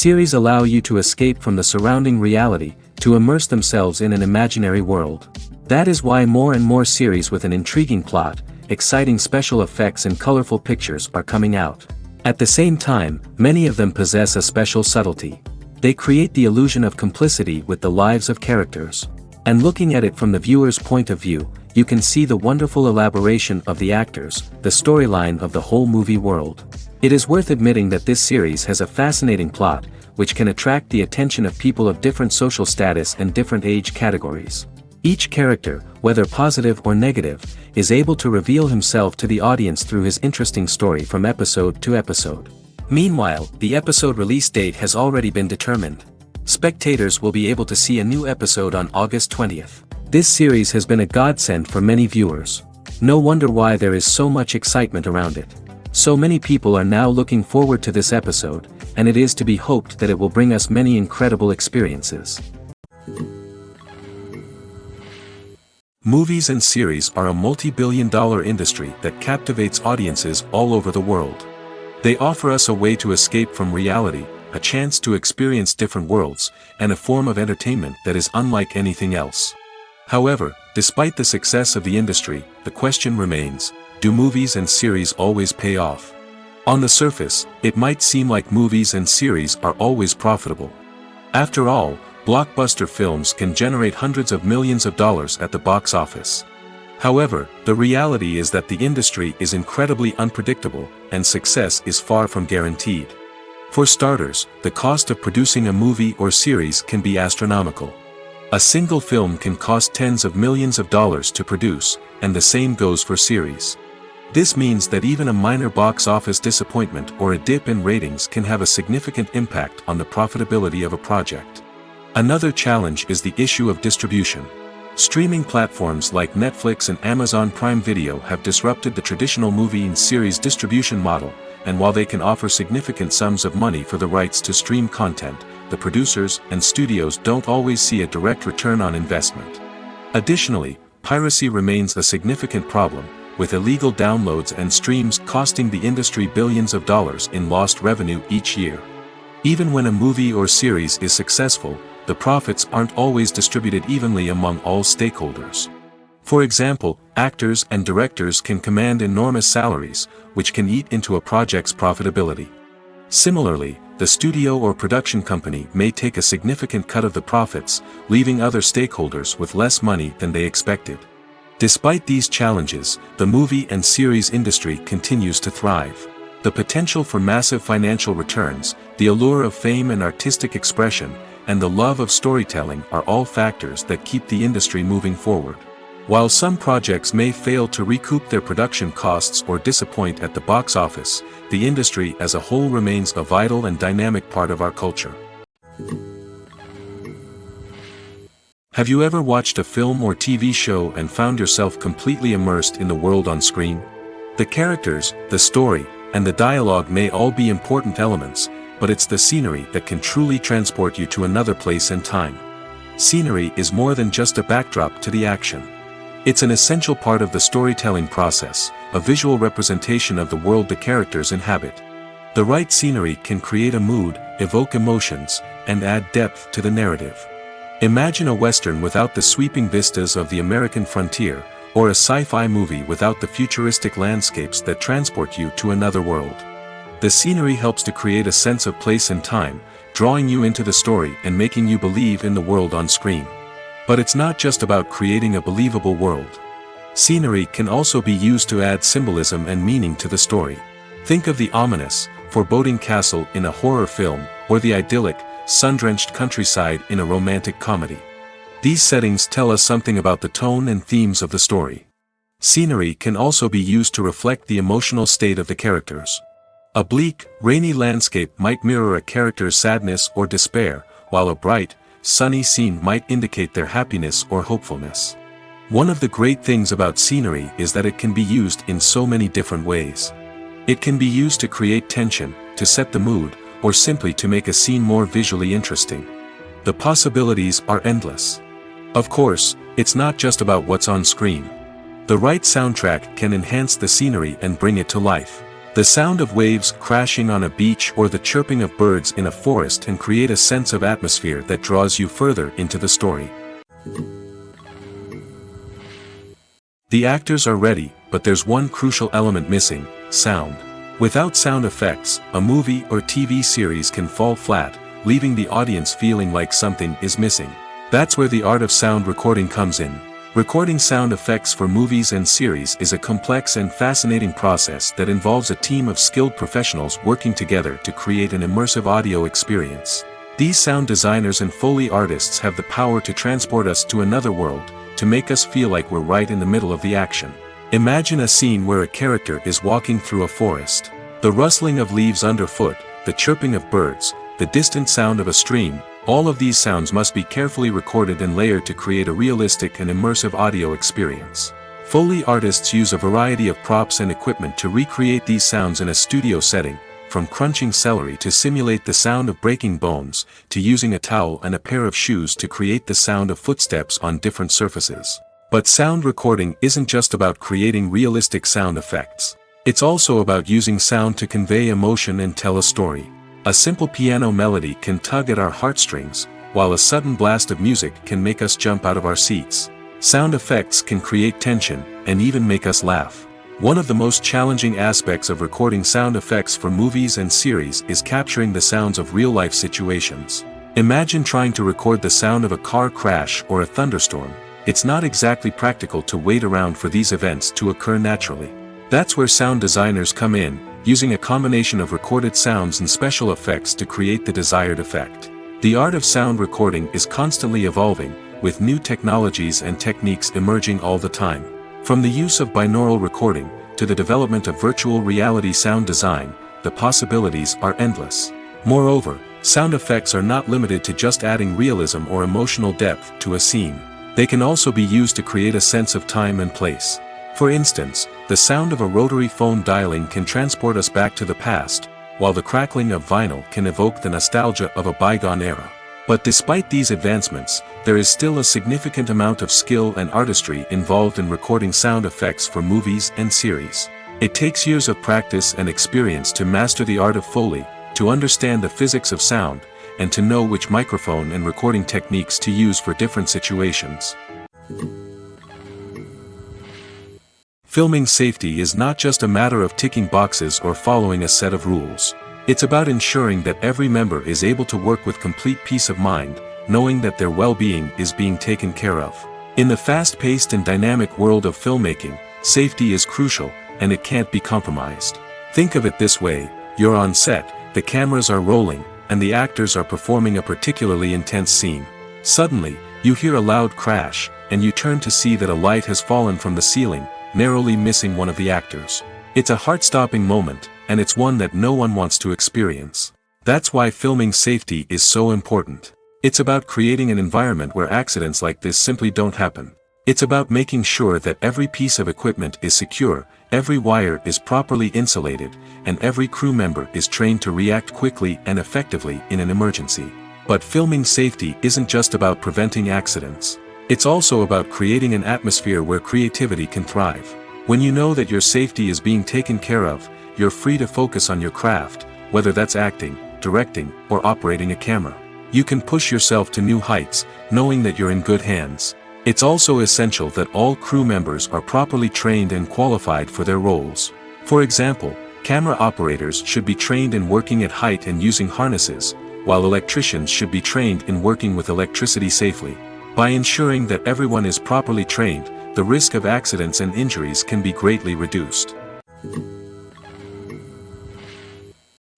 Series allow you to escape from the surrounding reality, to immerse themselves in an imaginary world. That is why more and more series with an intriguing plot, exciting special effects and colorful pictures are coming out. At the same time, many of them possess a special subtlety. They create the illusion of complicity with the lives of characters. And looking at it from the viewer's point of view, you can see the wonderful elaboration of the actors, the storyline of the whole movie world. It is worth admitting that this series has a fascinating plot, which can attract the attention of people of different social status and different age categories. Each character, whether positive or negative, is able to reveal himself to the audience through his interesting story from episode to episode. Meanwhile, the episode release date has already been determined. Spectators will be able to see a new episode on August 20th. This series has been a godsend for many viewers. No wonder why there is so much excitement around it. So many people are now looking forward to this episode, and it is to be hoped that it will bring us many incredible experiences. Movies and series are a multi-billion-dollar industry that captivates audiences all over the world. They offer us a way to escape from reality, a chance to experience different worlds, and a form of entertainment that is unlike anything else. However, despite the success of the industry, the question remains, do movies and series always pay off? On the surface, it might seem like movies and series are always profitable. After all, blockbuster films can generate hundreds of millions of dollars at the box office. However, the reality is that the industry is incredibly unpredictable, and success is far from guaranteed. For starters, the cost of producing a movie or series can be astronomical. A single film can cost tens of millions of dollars to produce, and the same goes for series. This means that even a minor box office disappointment or a dip in ratings can have a significant impact on the profitability of a project. Another challenge is the issue of distribution. Streaming platforms like Netflix and Amazon Prime Video have disrupted the traditional movie and series distribution model, and while they can offer significant sums of money for the rights to stream content, the producers and studios don't always see a direct return on investment. Additionally, piracy remains a significant problem, with illegal downloads and streams costing the industry billions of dollars in lost revenue each year. Even when a movie or series is successful, the profits aren't always distributed evenly among all stakeholders. For example, actors and directors can command enormous salaries, which can eat into a project's profitability. Similarly, the studio or production company may take a significant cut of the profits, leaving other stakeholders with less money than they expected. Despite these challenges, the movie and series industry continues to thrive. The potential for massive financial returns, the allure of fame and artistic expression, and the love of storytelling are all factors that keep the industry moving forward. While some projects may fail to recoup their production costs or disappoint at the box office, the industry as a whole remains a vital and dynamic part of our culture. Have you ever watched a film or TV show and found yourself completely immersed in the world on screen? The characters, the story, and the dialogue may all be important elements, but it's the scenery that can truly transport you to another place and time. Scenery is more than just a backdrop to the action. It's an essential part of the storytelling process, a visual representation of the world the characters inhabit. The right scenery can create a mood, evoke emotions, and add depth to the narrative. Imagine a Western without the sweeping vistas of the American frontier, or a sci-fi movie without the futuristic landscapes that transport you to another world. The scenery helps to create a sense of place and time, drawing you into the story and making you believe in the world on screen. But it's not just about creating a believable world. Scenery can also be used to add symbolism and meaning to the story. Think of the ominous, foreboding castle in a horror film, or the idyllic, sun-drenched countryside in a romantic comedy. These settings tell us something about the tone and themes of the story. Scenery can also be used to reflect the emotional state of the characters. A bleak, rainy landscape might mirror a character's sadness or despair, while a bright, sunny scene might indicate their happiness or hopefulness. One of the great things about scenery is that it can be used in so many different ways. It can be used to create tension, to set the mood, or simply to make a scene more visually interesting. The possibilities are endless. Of course, it's not just about what's on screen. The right soundtrack can enhance the scenery and bring it to life. The sound of waves crashing on a beach or the chirping of birds in a forest can create a sense of atmosphere that draws you further into the story. The actors are ready, but there's one crucial element missing: sound. Without sound effects, a movie or TV series can fall flat, leaving the audience feeling like something is missing. That's where the art of sound recording comes in. Recording sound effects for movies and series is a complex and fascinating process that involves a team of skilled professionals working together to create an immersive audio experience. These sound designers and Foley artists have the power to transport us to another world, to make us feel like we're right in the middle of the action. Imagine a scene where a character is walking through a forest. The rustling of leaves underfoot, the chirping of birds, the distant sound of a stream, all of these sounds must be carefully recorded and layered to create a realistic and immersive audio experience. Foley artists use a variety of props and equipment to recreate these sounds in a studio setting, from crunching celery to simulate the sound of breaking bones, to using a towel and a pair of shoes to create the sound of footsteps on different surfaces. But sound recording isn't just about creating realistic sound effects. It's also about using sound to convey emotion and tell a story. A simple piano melody can tug at our heartstrings, while a sudden blast of music can make us jump out of our seats. Sound effects can create tension, and even make us laugh. One of the most challenging aspects of recording sound effects for movies and series is capturing the sounds of real-life situations. Imagine trying to record the sound of a car crash or a thunderstorm. It's not exactly practical to wait around for these events to occur naturally. That's where sound designers come in, using a combination of recorded sounds and special effects to create the desired effect. The art of sound recording is constantly evolving, with new technologies and techniques emerging all the time. From the use of binaural recording, to the development of virtual reality sound design, the possibilities are endless. Moreover, sound effects are not limited to just adding realism or emotional depth to a scene. They can also be used to create a sense of time and place. For instance, the sound of a rotary phone dialing can transport us back to the past, while the crackling of vinyl can evoke the nostalgia of a bygone era. But despite these advancements, there is still a significant amount of skill and artistry involved in recording sound effects for movies and series. It takes years of practice and experience to master the art of Foley, to understand the physics of sound, and to know which microphone and recording techniques to use for different situations. Filming safety is not just a matter of ticking boxes or following a set of rules. It's about ensuring that every member is able to work with complete peace of mind, knowing that their well-being is being taken care of. In the fast-paced and dynamic world of filmmaking, safety is crucial, and it can't be compromised. Think of it this way: you're on set, the cameras are rolling, and the actors are performing a particularly intense scene. Suddenly, you hear a loud crash, and you turn to see that a light has fallen from the ceiling, narrowly missing one of the actors. It's a heart-stopping moment, and it's one that no one wants to experience. That's why filming safety is so important. It's about creating an environment where accidents like this simply don't happen. It's about making sure that every piece of equipment is secure, every wire is properly insulated, and every crew member is trained to react quickly and effectively in an emergency. But filming safety isn't just about preventing accidents. It's also about creating an atmosphere where creativity can thrive. When you know that your safety is being taken care of, you're free to focus on your craft, whether that's acting, directing, or operating a camera. You can push yourself to new heights, knowing that you're in good hands. It's also essential that all crew members are properly trained and qualified for their roles. For example, Camera operators should be trained in working at height and using harnesses, while electricians should be trained in working with electricity safely. By ensuring that everyone is properly trained, the risk of accidents and injuries can be greatly reduced.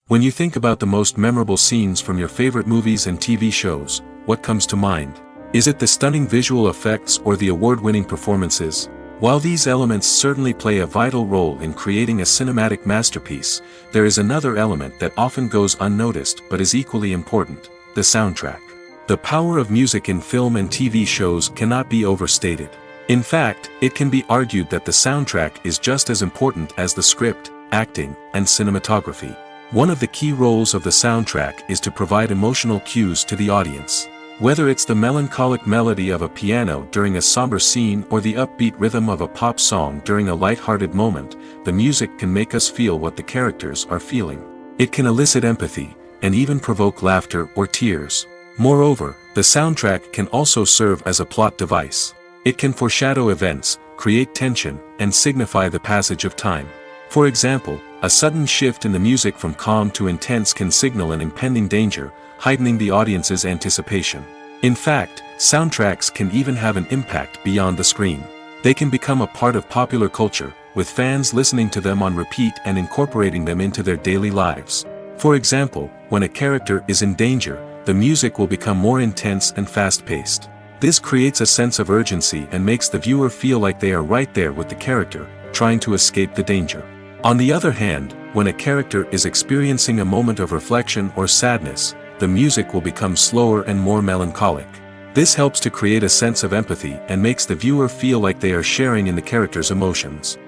When you think about the most memorable scenes from your favorite movies and TV shows, what comes to mind? Is it the stunning visual effects or the award-winning performances? While these elements certainly play a vital role in creating a cinematic masterpiece, there is another element that often goes unnoticed but is equally important: the soundtrack. The power of music in film and TV shows cannot be overstated. In fact, it can be argued that the soundtrack is just as important as the script, acting, and cinematography. One of the key roles of the soundtrack is to provide emotional cues to the audience. Whether it's the melancholic melody of a piano during a somber scene or the upbeat rhythm of a pop song during a light-hearted moment, the music can make us feel what the characters are feeling. It can elicit empathy, and even provoke laughter or tears. Moreover, the soundtrack can also serve as a plot device. It can foreshadow events, create tension, and signify the passage of time. For example, a sudden shift in the music from calm to intense can signal an impending danger, heightening the audience's anticipation. In fact, soundtracks can even have an impact beyond the screen. They can become a part of popular culture, with fans listening to them on repeat and incorporating them into their daily lives. For example, when a character is in danger, the music will become more intense and fast-paced. This creates a sense of urgency and makes the viewer feel like they are right there with the character, trying to escape the danger. On the other hand, when a character is experiencing a moment of reflection or sadness, the music will become slower and more melancholic. This helps to create a sense of empathy and makes the viewer feel like they are sharing in the character's emotions.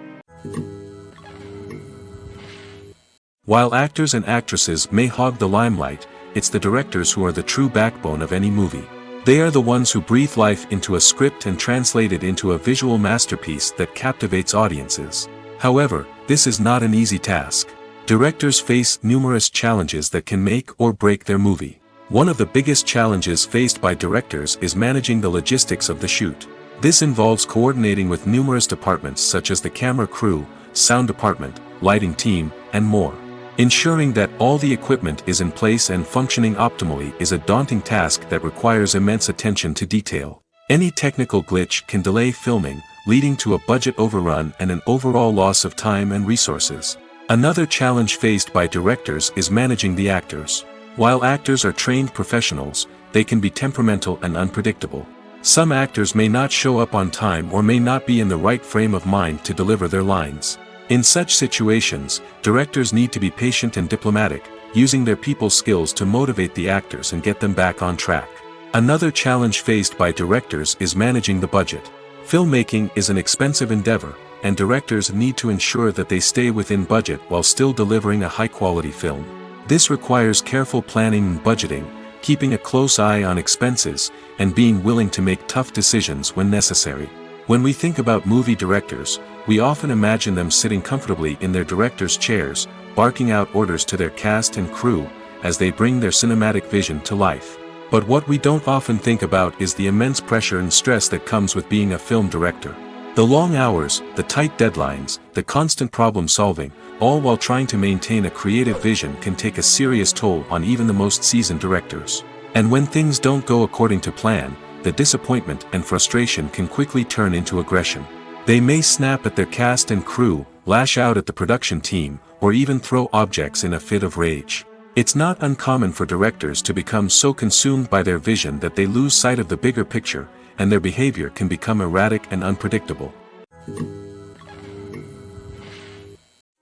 While actors and actresses may hog the limelight, it's the directors who are the true backbone of any movie. They are the ones who breathe life into a script and translate it into a visual masterpiece that captivates audiences. However, this is not an easy task. Directors face numerous challenges that can make or break their movie. One of the biggest challenges faced by directors is managing the logistics of the shoot. This involves coordinating with numerous departments such as the camera crew, sound department, lighting team, and more. Ensuring that all the equipment is in place and functioning optimally is a daunting task that requires immense attention to detail. Any technical glitch can delay filming, leading to a budget overrun and an overall loss of time and resources. Another challenge faced by directors is managing the actors. While actors are trained professionals, they can be temperamental and unpredictable. Some actors may not show up on time or may not be in the right frame of mind to deliver their lines. In such situations, directors need to be patient and diplomatic, using their people skills to motivate the actors and get them back on track. Another challenge faced by directors is managing the budget. Filmmaking is an expensive endeavor, and directors need to ensure that they stay within budget while still delivering a high-quality film. This requires careful planning and budgeting, keeping a close eye on expenses, and being willing to make tough decisions when necessary. When we think about movie directors, we often imagine them sitting comfortably in their director's chairs, barking out orders to their cast and crew, as they bring their cinematic vision to life. But what we don't often think about is the immense pressure and stress that comes with being a film director. The long hours, the tight deadlines, the constant problem-solving, all while trying to maintain a creative vision can take a serious toll on even the most seasoned directors. And when things don't go according to plan, the disappointment and frustration can quickly turn into aggression. They may snap at their cast and crew, lash out at the production team, or even throw objects in a fit of rage. It's not uncommon for directors to become so consumed by their vision that they lose sight of the bigger picture, and their behavior can become erratic and unpredictable.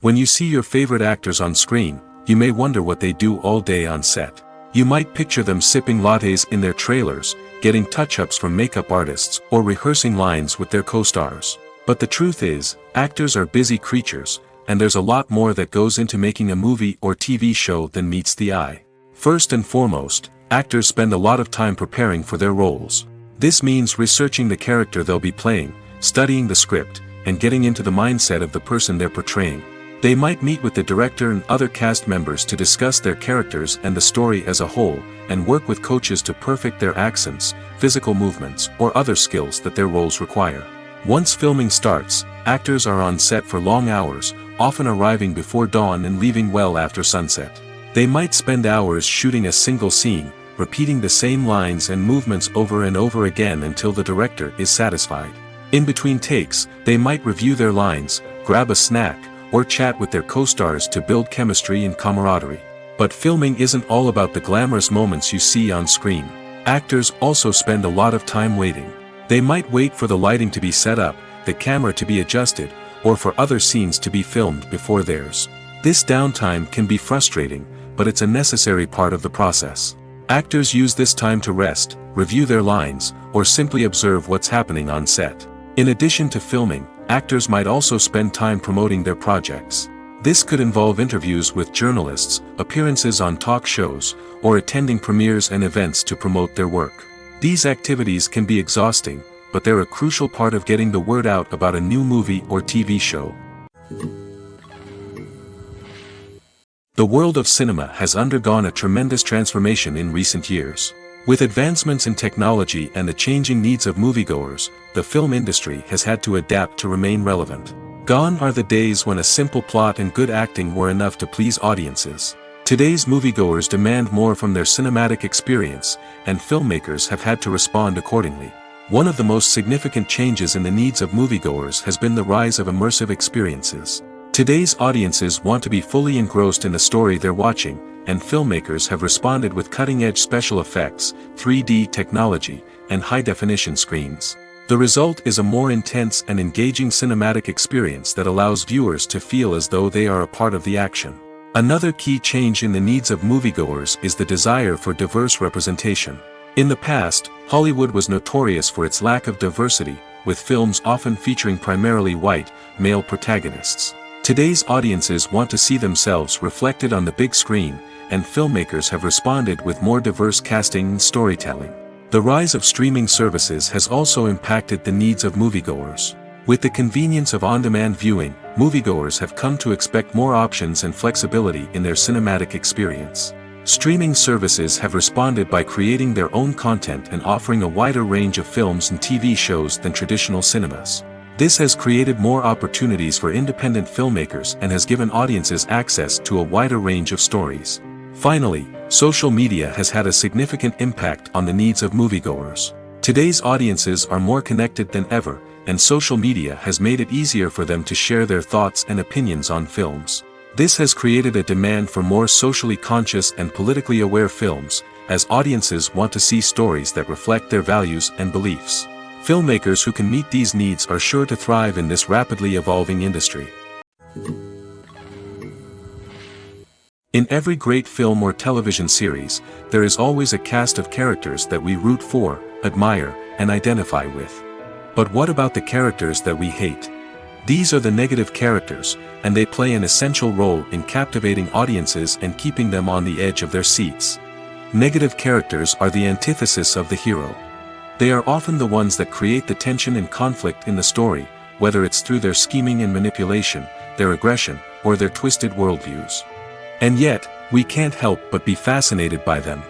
When you see your favorite actors on screen, you may wonder what they do all day on set. You might picture them sipping lattes in their trailers, getting touch-ups from makeup artists, or rehearsing lines with their co-stars. But the truth is, actors are busy creatures, and there's a lot more that goes into making a movie or TV show than meets the eye. First and foremost, actors spend a lot of time preparing for their roles. This means researching the character they'll be playing, studying the script, and getting into the mindset of the person they're portraying. They might meet with the director and other cast members to discuss their characters and the story as a whole, and work with coaches to perfect their accents, physical movements, or other skills that their roles require. Once filming starts, actors are on set for long hours, often arriving before dawn and leaving well after sunset. They might spend hours shooting a single scene, repeating the same lines and movements over and over again until the director is satisfied. In between takes, they might review their lines, grab a snack, or chat with their co-stars to build chemistry and camaraderie. But filming isn't all about the glamorous moments you see on screen. Actors also spend a lot of time waiting. They might wait for the lighting to be set up, the camera to be adjusted, or for other scenes to be filmed before theirs. This downtime can be frustrating, but it's a necessary part of the process. Actors use this time to rest, review their lines, or simply observe what's happening on set. In addition to filming, actors might also spend time promoting their projects. This could involve interviews with journalists, appearances on talk shows, or attending premieres and events to promote their work. These activities can be exhausting, but they're a crucial part of getting the word out about a new movie or TV show. The world of cinema has undergone a tremendous transformation in recent years. With advancements in technology and the changing needs of moviegoers, the film industry has had to adapt to remain relevant. Gone are the days when a simple plot and good acting were enough to please audiences. Today's moviegoers demand more from their cinematic experience, and filmmakers have had to respond accordingly. One of the most significant changes in the needs of moviegoers has been the rise of immersive experiences. Today's audiences want to be fully engrossed in the story they're watching, and filmmakers have responded with cutting-edge special effects, 3D technology, and high-definition screens. The result is a more intense and engaging cinematic experience that allows viewers to feel as though they are a part of the action. Another key change in the needs of moviegoers is the desire for diverse representation. In the past, Hollywood was notorious for its lack of diversity, with films often featuring primarily white, male protagonists. Today's audiences want to see themselves reflected on the big screen, and filmmakers have responded with more diverse casting and storytelling. The rise of streaming services has also impacted the needs of moviegoers. With the convenience of on-demand viewing, moviegoers have come to expect more options and flexibility in their cinematic experience. Streaming services have responded by creating their own content and offering a wider range of films and TV shows than traditional cinemas. This has created more opportunities for independent filmmakers and has given audiences access to a wider range of stories. Finally, social media has had a significant impact on the needs of moviegoers. Today's audiences are more connected than ever, and social media has made it easier for them to share their thoughts and opinions on films. This has created a demand for more socially conscious and politically aware films, as audiences want to see stories that reflect their values and beliefs. Filmmakers who can meet these needs are sure to thrive in this rapidly evolving industry. In every great film or television series, there is always a cast of characters that we root for, admire, and identify with. But what about the characters that we hate? These are the negative characters, and they play an essential role in captivating audiences and keeping them on the edge of their seats. Negative characters are the antithesis of the hero. They are often the ones that create the tension and conflict in the story, whether it's through their scheming and manipulation, their aggression, or their twisted worldviews. And yet, we can't help but be fascinated by them.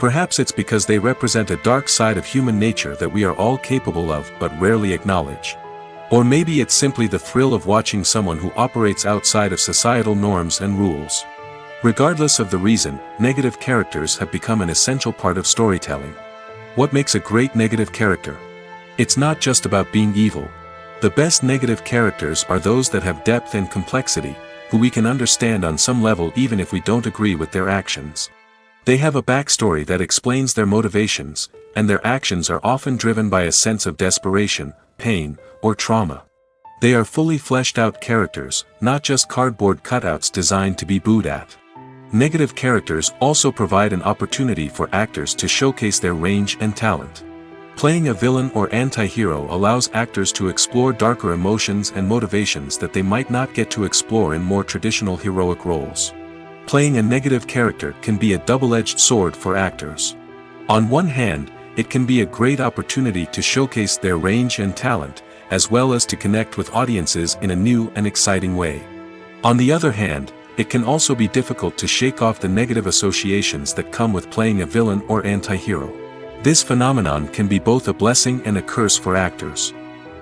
Perhaps it's because they represent a dark side of human nature that we are all capable of but rarely acknowledge. Or maybe it's simply the thrill of watching someone who operates outside of societal norms and rules. Regardless of the reason, negative characters have become an essential part of storytelling. What makes a great negative character? It's not just about being evil. The best negative characters are those that have depth and complexity, who we can understand on some level even if we don't agree with their actions. They have a backstory that explains their motivations, and their actions are often driven by a sense of desperation, pain, or trauma. They are fully fleshed out characters, not just cardboard cutouts designed to be booed at. Negative characters also provide an opportunity for actors to showcase their range and talent. Playing a villain or anti-hero allows actors to explore darker emotions and motivations that they might not get to explore in more traditional heroic roles. Playing a negative character can be a double-edged sword for actors. On one hand, it can be a great opportunity to showcase their range and talent, as well as to connect with audiences in a new and exciting way. On the other hand, it can also be difficult to shake off the negative associations that come with playing a villain or anti-hero. This phenomenon can be both a blessing and a curse for actors.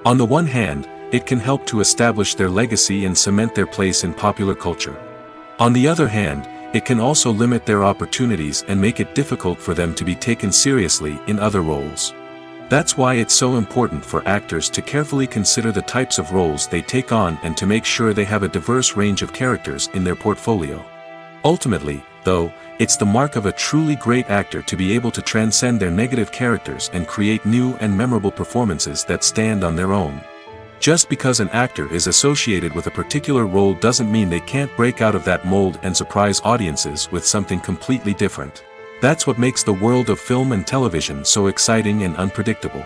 On the one hand, it can help to establish their legacy and cement their place in popular culture. On the other hand, it can also limit their opportunities and make it difficult for them to be taken seriously in other roles. That's why it's so important for actors to carefully consider the types of roles they take on and to make sure they have a diverse range of characters in their portfolio. Ultimately, though, it's the mark of a truly great actor to be able to transcend their negative characters and create new and memorable performances that stand on their own. Just because an actor is associated with a particular role doesn't mean they can't break out of that mold and surprise audiences with something completely different. That's what makes the world of film and television so exciting and unpredictable.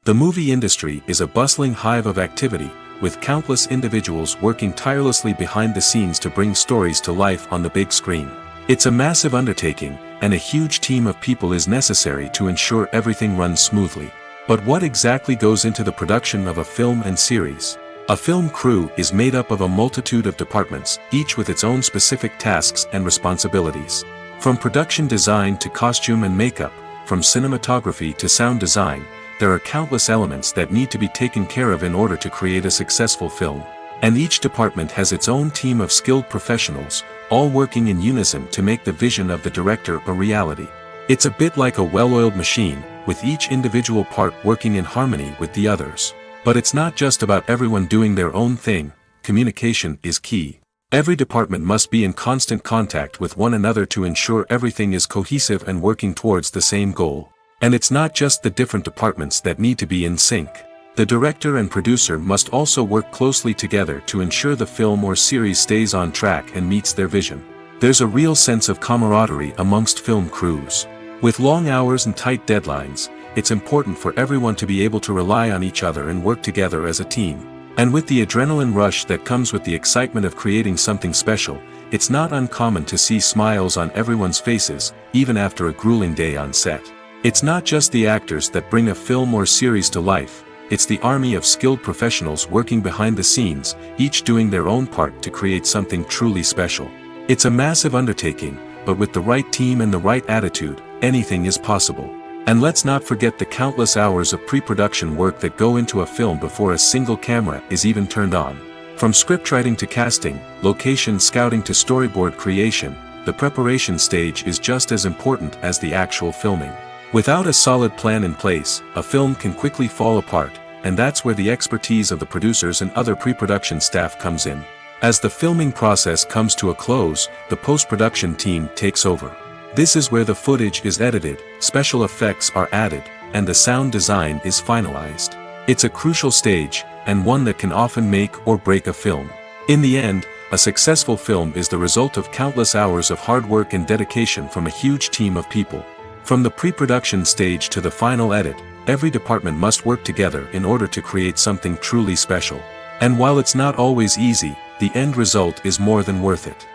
The movie industry is a bustling hive of activity, with countless individuals working tirelessly behind the scenes to bring stories to life on the big screen. It's a massive undertaking, and a huge team of people is necessary to ensure everything runs smoothly. But what exactly goes into the production of a film and series? A film crew is made up of a multitude of departments, each with its own specific tasks and responsibilities. From production design to costume and makeup, from cinematography to sound design, there are countless elements that need to be taken care of in order to create a successful film. And each department has its own team of skilled professionals, all working in unison to make the vision of the director a reality. It's a bit like a well-oiled machine, with each individual part working in harmony with the others. But it's not just about everyone doing their own thing. Communication is key. Every department must be in constant contact with one another to ensure everything is cohesive and working towards the same goal. And it's not just the different departments that need to be in sync. The director and producer must also work closely together to ensure the film or series stays on track and meets their vision. There's a real sense of camaraderie amongst film crews. With long hours and tight deadlines, it's important for everyone to be able to rely on each other and work together as a team. And with the adrenaline rush that comes with the excitement of creating something special, it's not uncommon to see smiles on everyone's faces, even after a grueling day on set. It's not just the actors that bring a film or series to life, it's the army of skilled professionals working behind the scenes, each doing their own part to create something truly special. It's a massive undertaking, but with the right team and the right attitude, anything is possible. And let's not forget the countless hours of pre-production work that go into a film before a single camera is even turned on. From scriptwriting to casting, location scouting to storyboard creation, the preparation stage is just as important as the actual filming. Without a solid plan in place, a film can quickly fall apart, and that's where the expertise of the producers and other pre-production staff comes in. As the filming process comes to a close, the post-production team takes over. This is where the footage is edited, special effects are added, and the sound design is finalized. It's a crucial stage, and one that can often make or break a film. In the end, a successful film is the result of countless hours of hard work and dedication from a huge team of people. From the pre-production stage to the final edit, every department must work together in order to create something truly special. And while it's not always easy, the end result is more than worth it.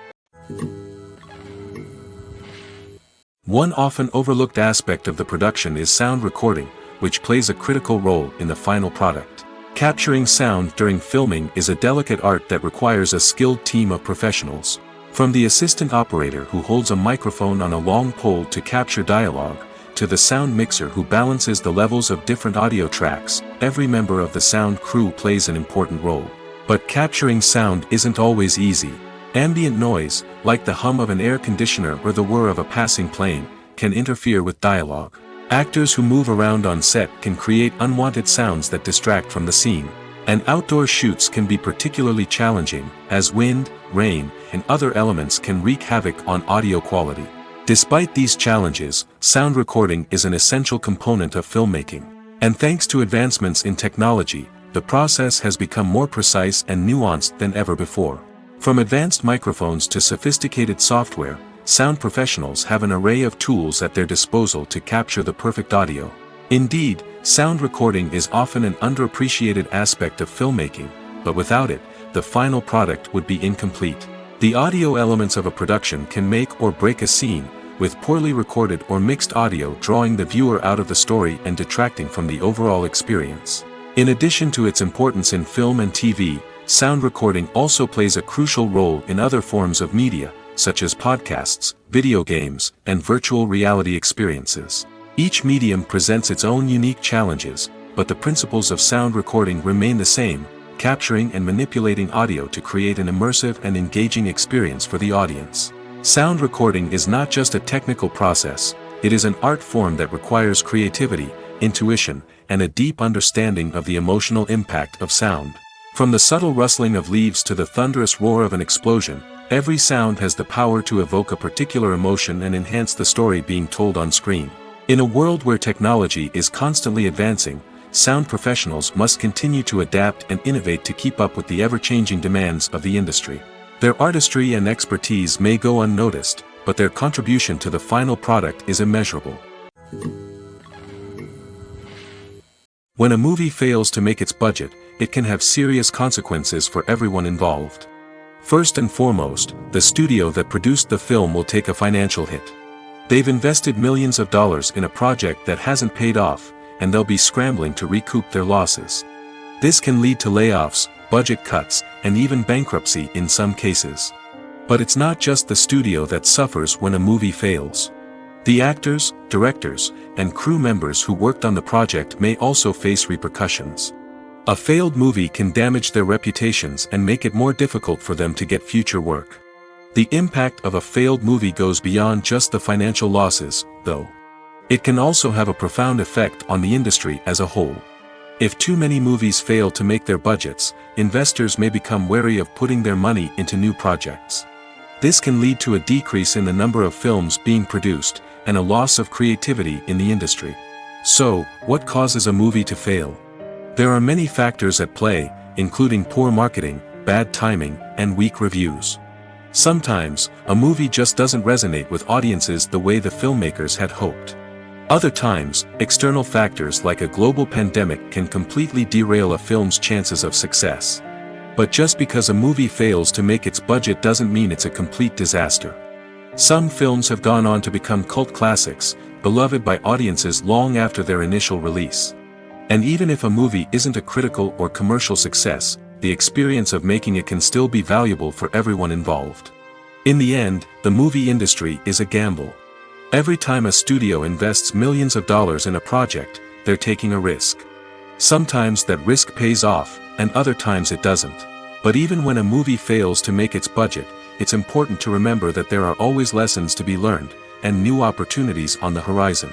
One often overlooked aspect of the production is sound recording, which plays a critical role in the final product. Capturing sound during filming is a delicate art that requires a skilled team of professionals. From the assistant operator who holds a microphone on a long pole to capture dialogue, to the sound mixer who balances the levels of different audio tracks, every member of the sound crew plays an important role. But capturing sound isn't always easy. Ambient noise, like the hum of an air conditioner or the whir of a passing plane, can interfere with dialogue. Actors who move around on set can create unwanted sounds that distract from the scene. And outdoor shoots can be particularly challenging, as wind, rain, and other elements can wreak havoc on audio quality. Despite these challenges, sound recording is an essential component of filmmaking. And thanks to advancements in technology, the process has become more precise and nuanced than ever before. From advanced microphones to sophisticated software, sound professionals have an array of tools at their disposal to capture the perfect audio. Indeed, sound recording is often an underappreciated aspect of filmmaking, but without it, the final product would be incomplete. The audio elements of a production can make or break a scene, with poorly recorded or mixed audio drawing the viewer out of the story and detracting from the overall experience. In addition to its importance in film and TV, sound recording also plays a crucial role in other forms of media, such as podcasts, video games, and virtual reality experiences. Each medium presents its own unique challenges, but the principles of sound recording remain the same, capturing and manipulating audio to create an immersive and engaging experience for the audience. Sound recording is not just a technical process, it is an art form that requires creativity, intuition, and a deep understanding of the emotional impact of sound. From the subtle rustling of leaves to the thunderous roar of an explosion, every sound has the power to evoke a particular emotion and enhance the story being told on screen. In a world where technology is constantly advancing, sound professionals must continue to adapt and innovate to keep up with the ever-changing demands of the industry. Their artistry and expertise may go unnoticed, but their contribution to the final product is immeasurable. When a movie fails to make its budget, it can have serious consequences for everyone involved. First and foremost, the studio that produced the film will take a financial hit. They've invested millions of dollars in a project that hasn't paid off, and they'll be scrambling to recoup their losses. This can lead to layoffs, budget cuts, and even bankruptcy in some cases. But it's not just the studio that suffers when a movie fails. The actors, directors, and crew members who worked on the project may also face repercussions. A failed movie can damage their reputations and make it more difficult for them to get future work. The impact of a failed movie goes beyond just the financial losses, though. It can also have a profound effect on the industry as a whole. If too many movies fail to make their budgets, investors may become wary of putting their money into new projects. This can lead to a decrease in the number of films being produced, and a loss of creativity in the industry. So, what causes a movie to fail? There are many factors at play, including poor marketing, bad timing, and weak reviews. Sometimes, a movie just doesn't resonate with audiences the way the filmmakers had hoped. Other times, external factors like a global pandemic can completely derail a film's chances of success. But just because a movie fails to make its budget doesn't mean it's a complete disaster. Some films have gone on to become cult classics, beloved by audiences long after their initial release. And even if a movie isn't a critical or commercial success, the experience of making it can still be valuable for everyone involved. In the end, the movie industry is a gamble. Every time a studio invests millions of dollars in a project, they're taking a risk. Sometimes that risk pays off, and other times it doesn't. But even when a movie fails to make its budget, it's important to remember that there are always lessons to be learned, and new opportunities on the horizon.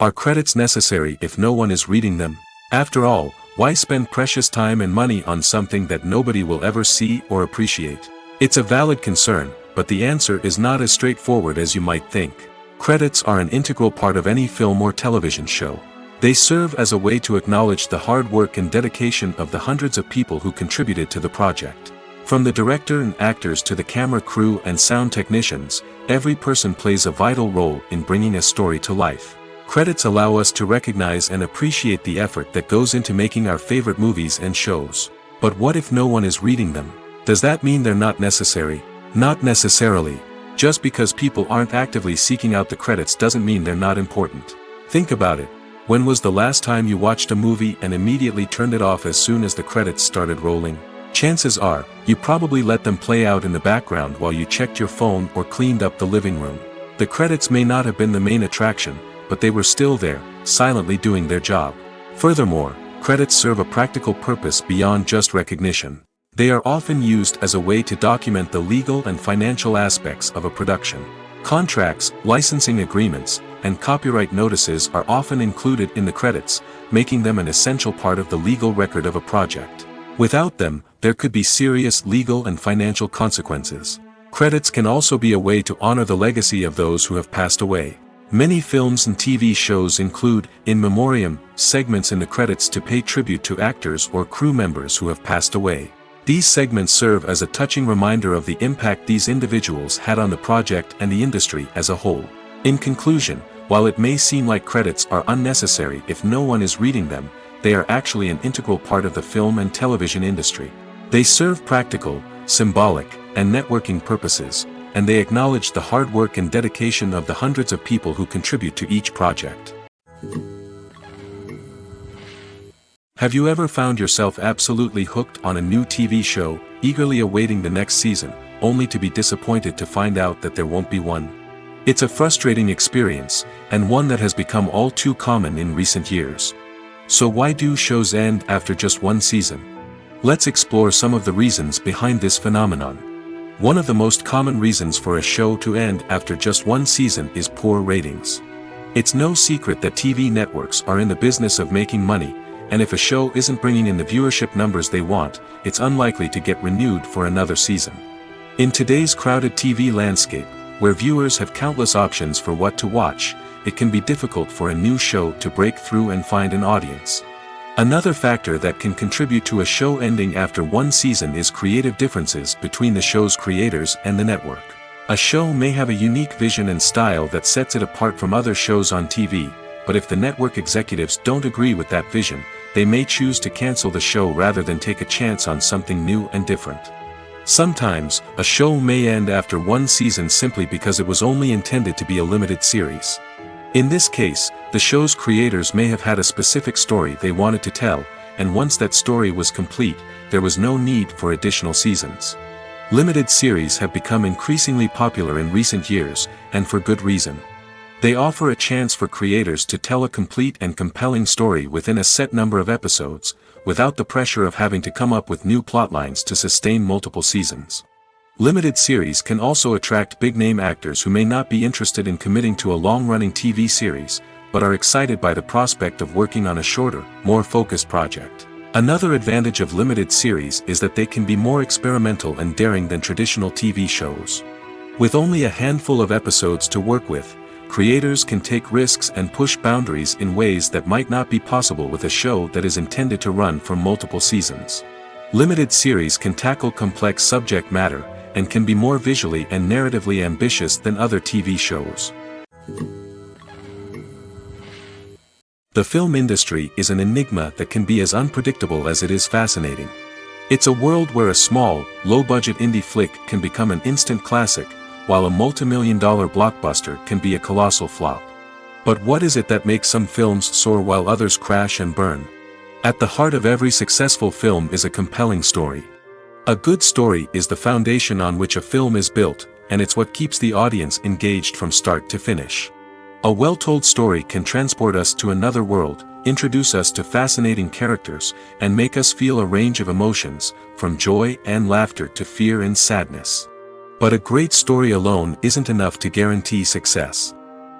Are credits necessary if no one is reading them? After all, why spend precious time and money on something that nobody will ever see or appreciate? It's a valid concern, but the answer is not as straightforward as you might think. Credits are an integral part of any film or television show. They serve as a way to acknowledge the hard work and dedication of the hundreds of people who contributed to the project. From the director and actors to the camera crew and sound technicians, every person plays a vital role in bringing a story to life. Credits allow us to recognize and appreciate the effort that goes into making our favorite movies and shows. But what if no one is reading them? Does that mean they're not necessary? Not necessarily. Just because people aren't actively seeking out the credits doesn't mean they're not important. Think about it. When was the last time you watched a movie and immediately turned it off as soon as the credits started rolling? Chances are, you probably let them play out in the background while you checked your phone or cleaned up the living room. The credits may not have been the main attraction, but they were still there, silently doing their job. Furthermore, credits serve a practical purpose beyond just recognition. They are often used as a way to document the legal and financial aspects of a production. Contracts, licensing agreements, and copyright notices are often included in the credits, making them an essential part of the legal record of a project. Without them, there could be serious legal and financial consequences. Credits can also be a way to honor the legacy of those who have passed away. Many films and TV shows include, in memoriam, segments in the credits to pay tribute to actors or crew members who have passed away. These segments serve as a touching reminder of the impact these individuals had on the project and the industry as a whole. In conclusion, while it may seem like credits are unnecessary if no one is reading them, they are actually an integral part of the film and television industry. They serve practical, symbolic, and networking purposes, and they acknowledge the hard work and dedication of the hundreds of people who contribute to each project. Have you ever found yourself absolutely hooked on a new TV show, eagerly awaiting the next season, only to be disappointed to find out that there won't be one? It's a frustrating experience, and one that has become all too common in recent years. So why do shows end after just one season? Let's explore some of the reasons behind this phenomenon. One of the most common reasons for a show to end after just one season is poor ratings. It's no secret that TV networks are in the business of making money, and if a show isn't bringing in the viewership numbers they want, it's unlikely to get renewed for another season. In today's crowded TV landscape, where viewers have countless options for what to watch, it can be difficult for a new show to break through and find an audience. Another factor that can contribute to a show ending after one season is creative differences between the show's creators and the network. A show may have a unique vision and style that sets it apart from other shows on TV, but if the network executives don't agree with that vision, they may choose to cancel the show rather than take a chance on something new and different. Sometimes, a show may end after one season simply because it was only intended to be a limited series. In this case, the show's creators may have had a specific story they wanted to tell, and once that story was complete, there was no need for additional seasons. Limited series have become increasingly popular in recent years, and for good reason. They offer a chance for creators to tell a complete and compelling story within a set number of episodes, without the pressure of having to come up with new plotlines to sustain multiple seasons. Limited series can also attract big-name actors who may not be interested in committing to a long-running TV series, but are excited by the prospect of working on a shorter, more focused project. Another advantage of limited series is that they can be more experimental and daring than traditional TV shows. With only a handful of episodes to work with, creators can take risks and push boundaries in ways that might not be possible with a show that is intended to run for multiple seasons. Limited series can tackle complex subject matter, and can be more visually and narratively ambitious than other TV shows. The film industry is an enigma that can be as unpredictable as it is fascinating. It's a world where a small, low-budget indie flick can become an instant classic, while a multi-million-dollar blockbuster can be a colossal flop. But what is it that makes some films soar while others crash and burn? At the heart of every successful film is a compelling story. A good story is the foundation on which a film is built, and it's what keeps the audience engaged from start to finish. A well-told story can transport us to another world, introduce us to fascinating characters, and make us feel a range of emotions, from joy and laughter to fear and sadness. But a great story alone isn't enough to guarantee success.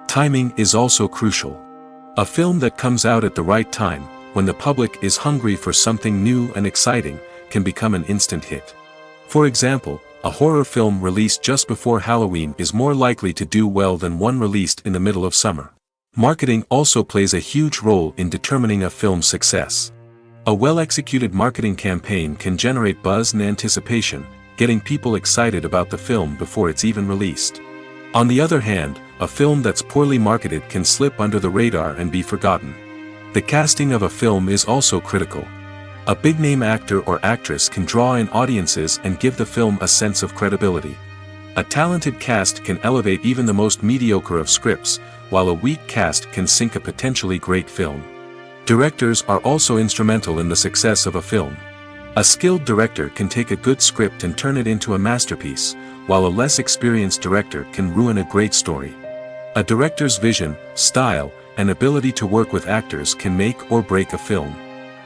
Timing is also crucial. A film that comes out at the right time, when the public is hungry for something new and exciting, can become an instant hit. For example, a horror film released just before Halloween is more likely to do well than one released in the middle of summer. Marketing also plays a huge role in determining a film's success. A well-executed marketing campaign can generate buzz and anticipation, getting people excited about the film before it's even released. On the other hand, a film that's poorly marketed can slip under the radar and be forgotten. The casting of a film is also critical. A big-name actor or actress can draw in audiences and give the film a sense of credibility. A talented cast can elevate even the most mediocre of scripts, while a weak cast can sink a potentially great film. Directors are also instrumental in the success of a film. A skilled director can take a good script and turn it into a masterpiece, while a less experienced director can ruin a great story. A director's vision, style, and ability to work with actors can make or break a film.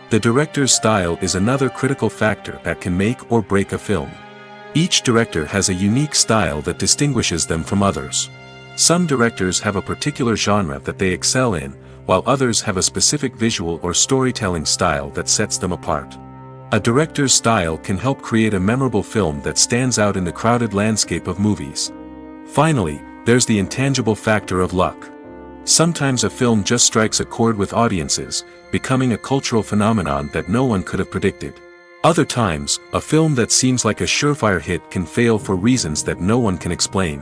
The director's style is another critical factor that can make or break a film. Each director has a unique style that distinguishes them from others. Some directors have a particular genre that they excel in, while others have a specific visual or storytelling style that sets them apart. A director's style can help create a memorable film that stands out in the crowded landscape of movies. Finally, there's the intangible factor of luck. Sometimes a film just strikes a chord with audiences, becoming a cultural phenomenon that no one could have predicted. Other times, a film that seems like a surefire hit can fail for reasons that no one can explain.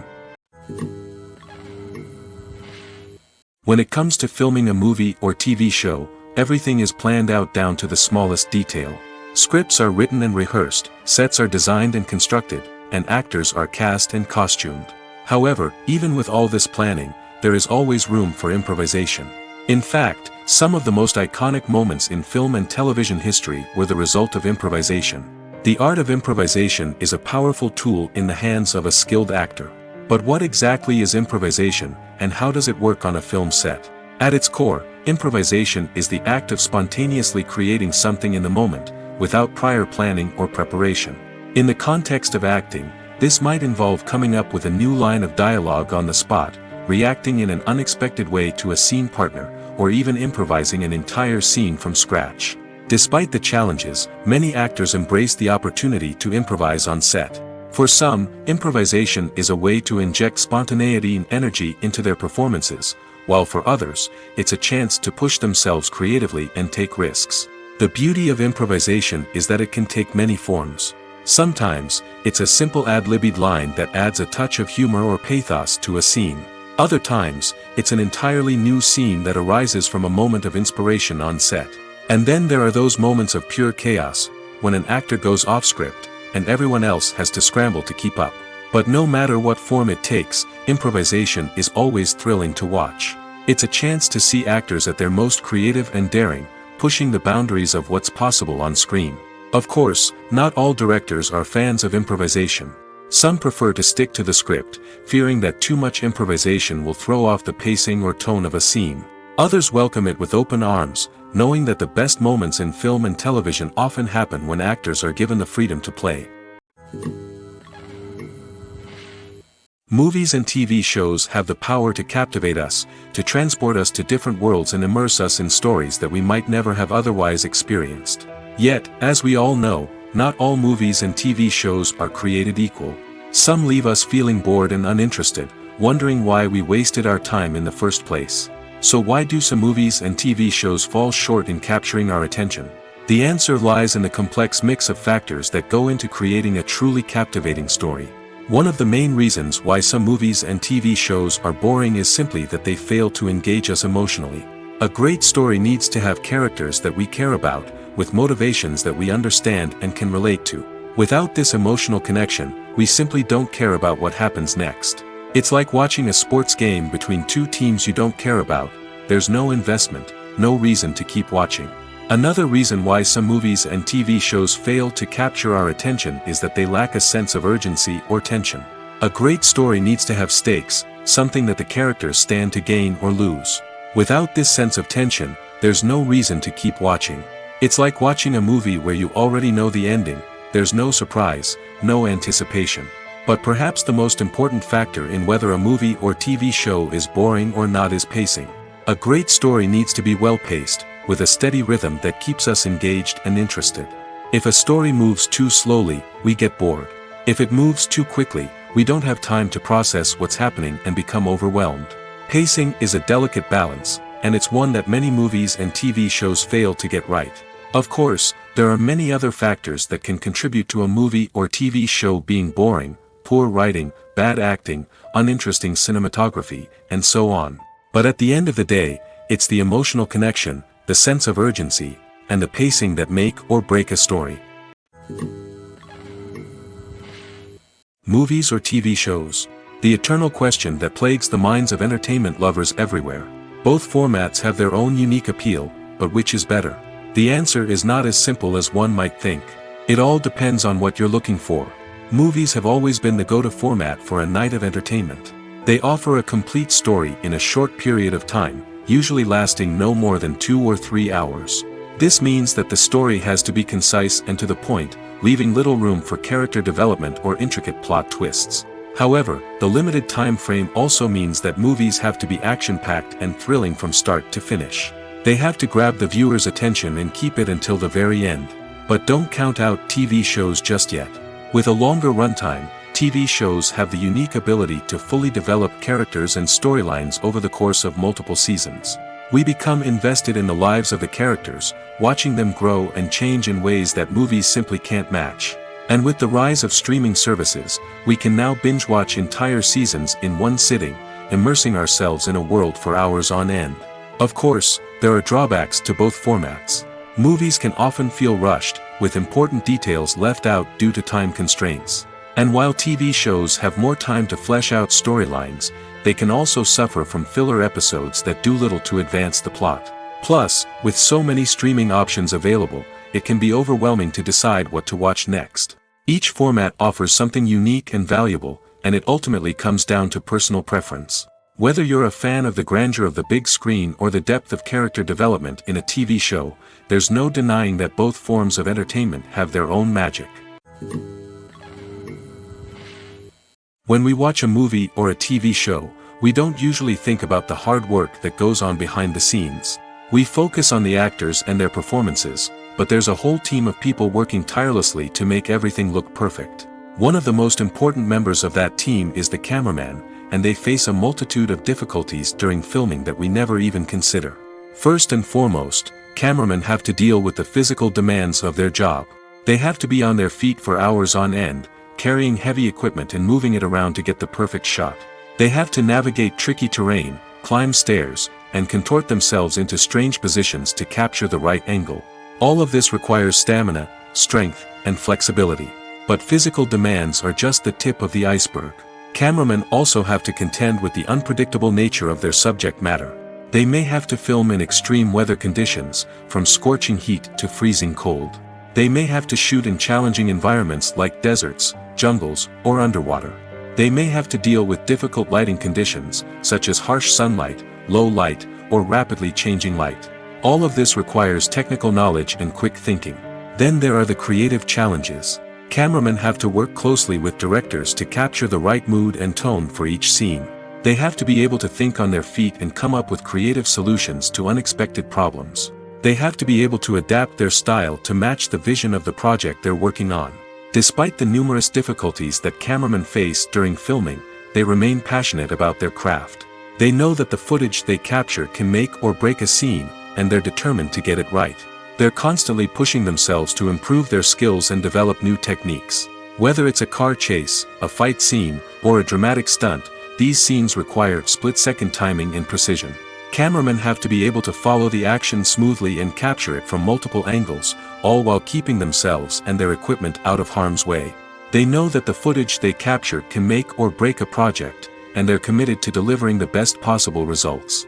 When it comes to filming a movie or TV show, everything is planned out down to the smallest detail. Scripts are written and rehearsed, sets are designed and constructed, and actors are cast and costumed. However, even with all this planning, there is always room for improvisation. In fact, some of the most iconic moments in film and television history were the result of improvisation. The art of improvisation is a powerful tool in the hands of a skilled actor. But what exactly is improvisation, and how does it work on a film set? At its core, improvisation is the act of spontaneously creating something in the moment, without prior planning or preparation. In the context of acting, this might involve coming up with a new line of dialogue on the spot, reacting in an unexpected way to a scene partner, or even improvising an entire scene from scratch. Despite the challenges, many actors embrace the opportunity to improvise on set. For some, improvisation is a way to inject spontaneity and energy into their performances, while for others, it's a chance to push themselves creatively and take risks. The beauty of improvisation is that it can take many forms. Sometimes, it's a simple ad-libbed line that adds a touch of humor or pathos to a scene. Other times, it's an entirely new scene that arises from a moment of inspiration on set. And then there are those moments of pure chaos, when an actor goes off script, and everyone else has to scramble to keep up. But no matter what form it takes, improvisation is always thrilling to watch. It's a chance to see actors at their most creative and daring, pushing the boundaries of what's possible on screen. Of course, not all directors are fans of improvisation. Some prefer to stick to the script, fearing that too much improvisation will throw off the pacing or tone of a scene. Others welcome it with open arms, knowing that the best moments in film and television often happen when actors are given the freedom to play. Movies and TV shows have the power to captivate us, to transport us to different worlds and immerse us in stories that we might never have otherwise experienced. Yet, as we all know, not all movies and TV shows are created equal. Some leave us feeling bored and uninterested, wondering why we wasted our time in the first place. So why do some movies and TV shows fall short in capturing our attention? The answer lies in the complex mix of factors that go into creating a truly captivating story. One of the main reasons why some movies and TV shows are boring is simply that they fail to engage us emotionally. A great story needs to have characters that we care about, with motivations that we understand and can relate to. Without this emotional connection, we simply don't care about what happens next. It's like watching a sports game between two teams you don't care about. There's no investment, no reason to keep watching. Another reason why some movies and TV shows fail to capture our attention is that they lack a sense of urgency or tension. A great story needs to have stakes, something that the characters stand to gain or lose. Without this sense of tension, there's no reason to keep watching. It's like watching a movie where you already know the ending. There's no surprise, no anticipation. But perhaps the most important factor in whether a movie or TV show is boring or not is pacing. A great story needs to be well-paced, with a steady rhythm that keeps us engaged and interested. If a story moves too slowly, we get bored. If it moves too quickly, we don't have time to process what's happening and become overwhelmed. Pacing is a delicate balance, and it's one that many movies and TV shows fail to get right. Of course, there are many other factors that can contribute to a movie or TV show being boring: poor writing, bad acting, uninteresting cinematography, and so on. But at the end of the day, it's the emotional connection, the sense of urgency, and the pacing that make or break a story. Movies or TV shows? The eternal question that plagues the minds of entertainment lovers everywhere. Both formats have their own unique appeal, but which is better? The answer is not as simple as one might think. It all depends on what you're looking for. Movies have always been the go-to format for a night of entertainment. They offer a complete story in a short period of time, usually lasting no more than 2 or 3 hours. This means that the story has to be concise and to the point, leaving little room for character development or intricate plot twists. However, the limited time frame also means that movies have to be action-packed and thrilling from start to finish. They have to grab the viewer's attention and keep it until the very end. But don't count out TV shows just yet. With a longer runtime, TV shows have the unique ability to fully develop characters and storylines over the course of multiple seasons. We become invested in the lives of the characters, watching them grow and change in ways that movies simply can't match. And with the rise of streaming services, we can now binge-watch entire seasons in one sitting, immersing ourselves in a world for hours on end. Of course, there are drawbacks to both formats. Movies can often feel rushed, with important details left out due to time constraints. And while TV shows have more time to flesh out storylines, they can also suffer from filler episodes that do little to advance the plot. Plus, with so many streaming options available, it can be overwhelming to decide what to watch next. Each format offers something unique and valuable, and it ultimately comes down to personal preference. Whether you're a fan of the grandeur of the big screen or the depth of character development in a TV show, there's no denying that both forms of entertainment have their own magic. When we watch a movie or a TV show, we don't usually think about the hard work that goes on behind the scenes. We focus on the actors and their performances, but there's a whole team of people working tirelessly to make everything look perfect. One of the most important members of that team is the cameraman, and they face a multitude of difficulties during filming that we never even consider. First and foremost, cameramen have to deal with the physical demands of their job. They have to be on their feet for hours on end, carrying heavy equipment and moving it around to get the perfect shot. They have to navigate tricky terrain, climb stairs, and contort themselves into strange positions to capture the right angle. All of this requires stamina, strength, and flexibility. But physical demands are just the tip of the iceberg. Cameramen also have to contend with the unpredictable nature of their subject matter. They may have to film in extreme weather conditions, from scorching heat to freezing cold. They may have to shoot in challenging environments like deserts, jungles, or underwater. They may have to deal with difficult lighting conditions, such as harsh sunlight, low light, or rapidly changing light. All of this requires technical knowledge and quick thinking. Then there are the creative challenges. Cameramen have to work closely with directors to capture the right mood and tone for each scene. They have to be able to think on their feet and come up with creative solutions to unexpected problems. They have to be able to adapt their style to match the vision of the project they're working on. Despite the numerous difficulties that cameramen face during filming, they remain passionate about their craft. They know that the footage they capture can make or break a scene, and they're determined to get it right. They're constantly pushing themselves to improve their skills and develop new techniques. Whether it's a car chase, a fight scene, or a dramatic stunt, these scenes require split-second timing and precision. Cameramen have to be able to follow the action smoothly and capture it from multiple angles, all while keeping themselves and their equipment out of harm's way. They know that the footage they capture can make or break a project, and they're committed to delivering the best possible results.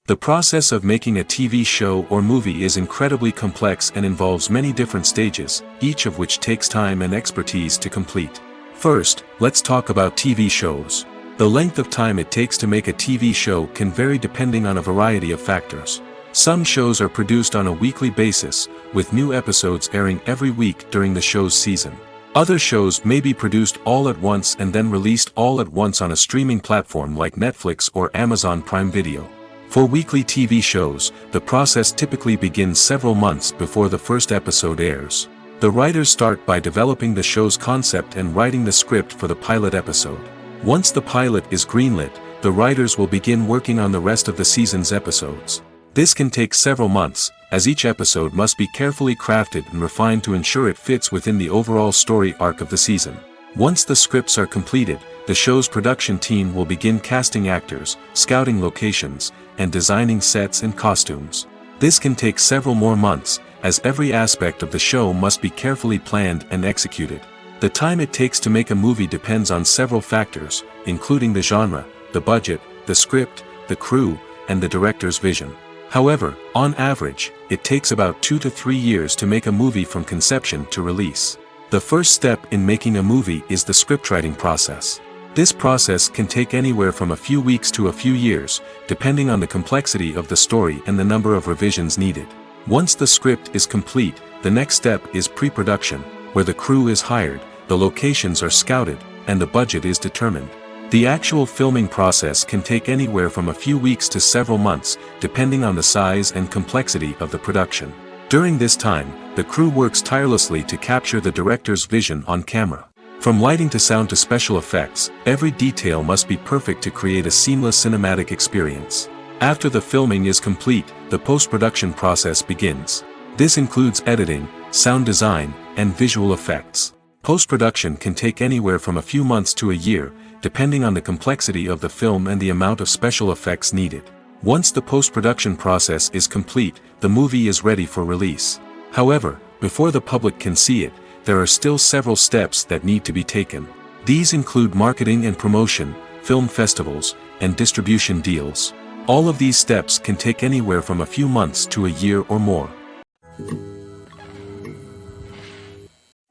The process of making a TV show or movie is incredibly complex and involves many different stages, each of which takes time and expertise to complete. First, let's talk about TV shows. The length of time it takes to make a TV show can vary depending on a variety of factors. Some shows are produced on a weekly basis, with new episodes airing every week during the show's season. Other shows may be produced all at once and then released all at once on a streaming platform like Netflix or Amazon Prime Video. For weekly TV shows, the process typically begins several months before the first episode airs. The writers start by developing the show's concept and writing the script for the pilot episode. Once the pilot is greenlit, the writers will begin working on the rest of the season's episodes. This can take several months, as each episode must be carefully crafted and refined to ensure it fits within the overall story arc of the season. Once the scripts are completed, the show's production team will begin casting actors, scouting locations, and designing sets and costumes. This can take several more months, as every aspect of the show must be carefully planned and executed. The time it takes to make a movie depends on several factors, including the genre, the budget, the script, the crew, and the director's vision. However, on average, it takes about 2 to 3 years to make a movie from conception to release. The first step in making a movie is the scriptwriting process. This process can take anywhere from a few weeks to a few years, depending on the complexity of the story and the number of revisions needed. Once the script is complete, the next step is pre-production, where the crew is hired, the locations are scouted, and the budget is determined. The actual filming process can take anywhere from a few weeks to several months, depending on the size and complexity of the production. During this time, the crew works tirelessly to capture the director's vision on camera. From lighting to sound to special effects, every detail must be perfect to create a seamless cinematic experience. After the filming is complete, the post-production process begins. This includes editing, sound design, and visual effects. Post-production can take anywhere from a few months to a year, depending on the complexity of the film and the amount of special effects needed. Once the post-production process is complete, the movie is ready for release. However, before the public can see it, there are still several steps that need to be taken. These include marketing and promotion, film festivals, and distribution deals. All of these steps can take anywhere from a few months to a year or more.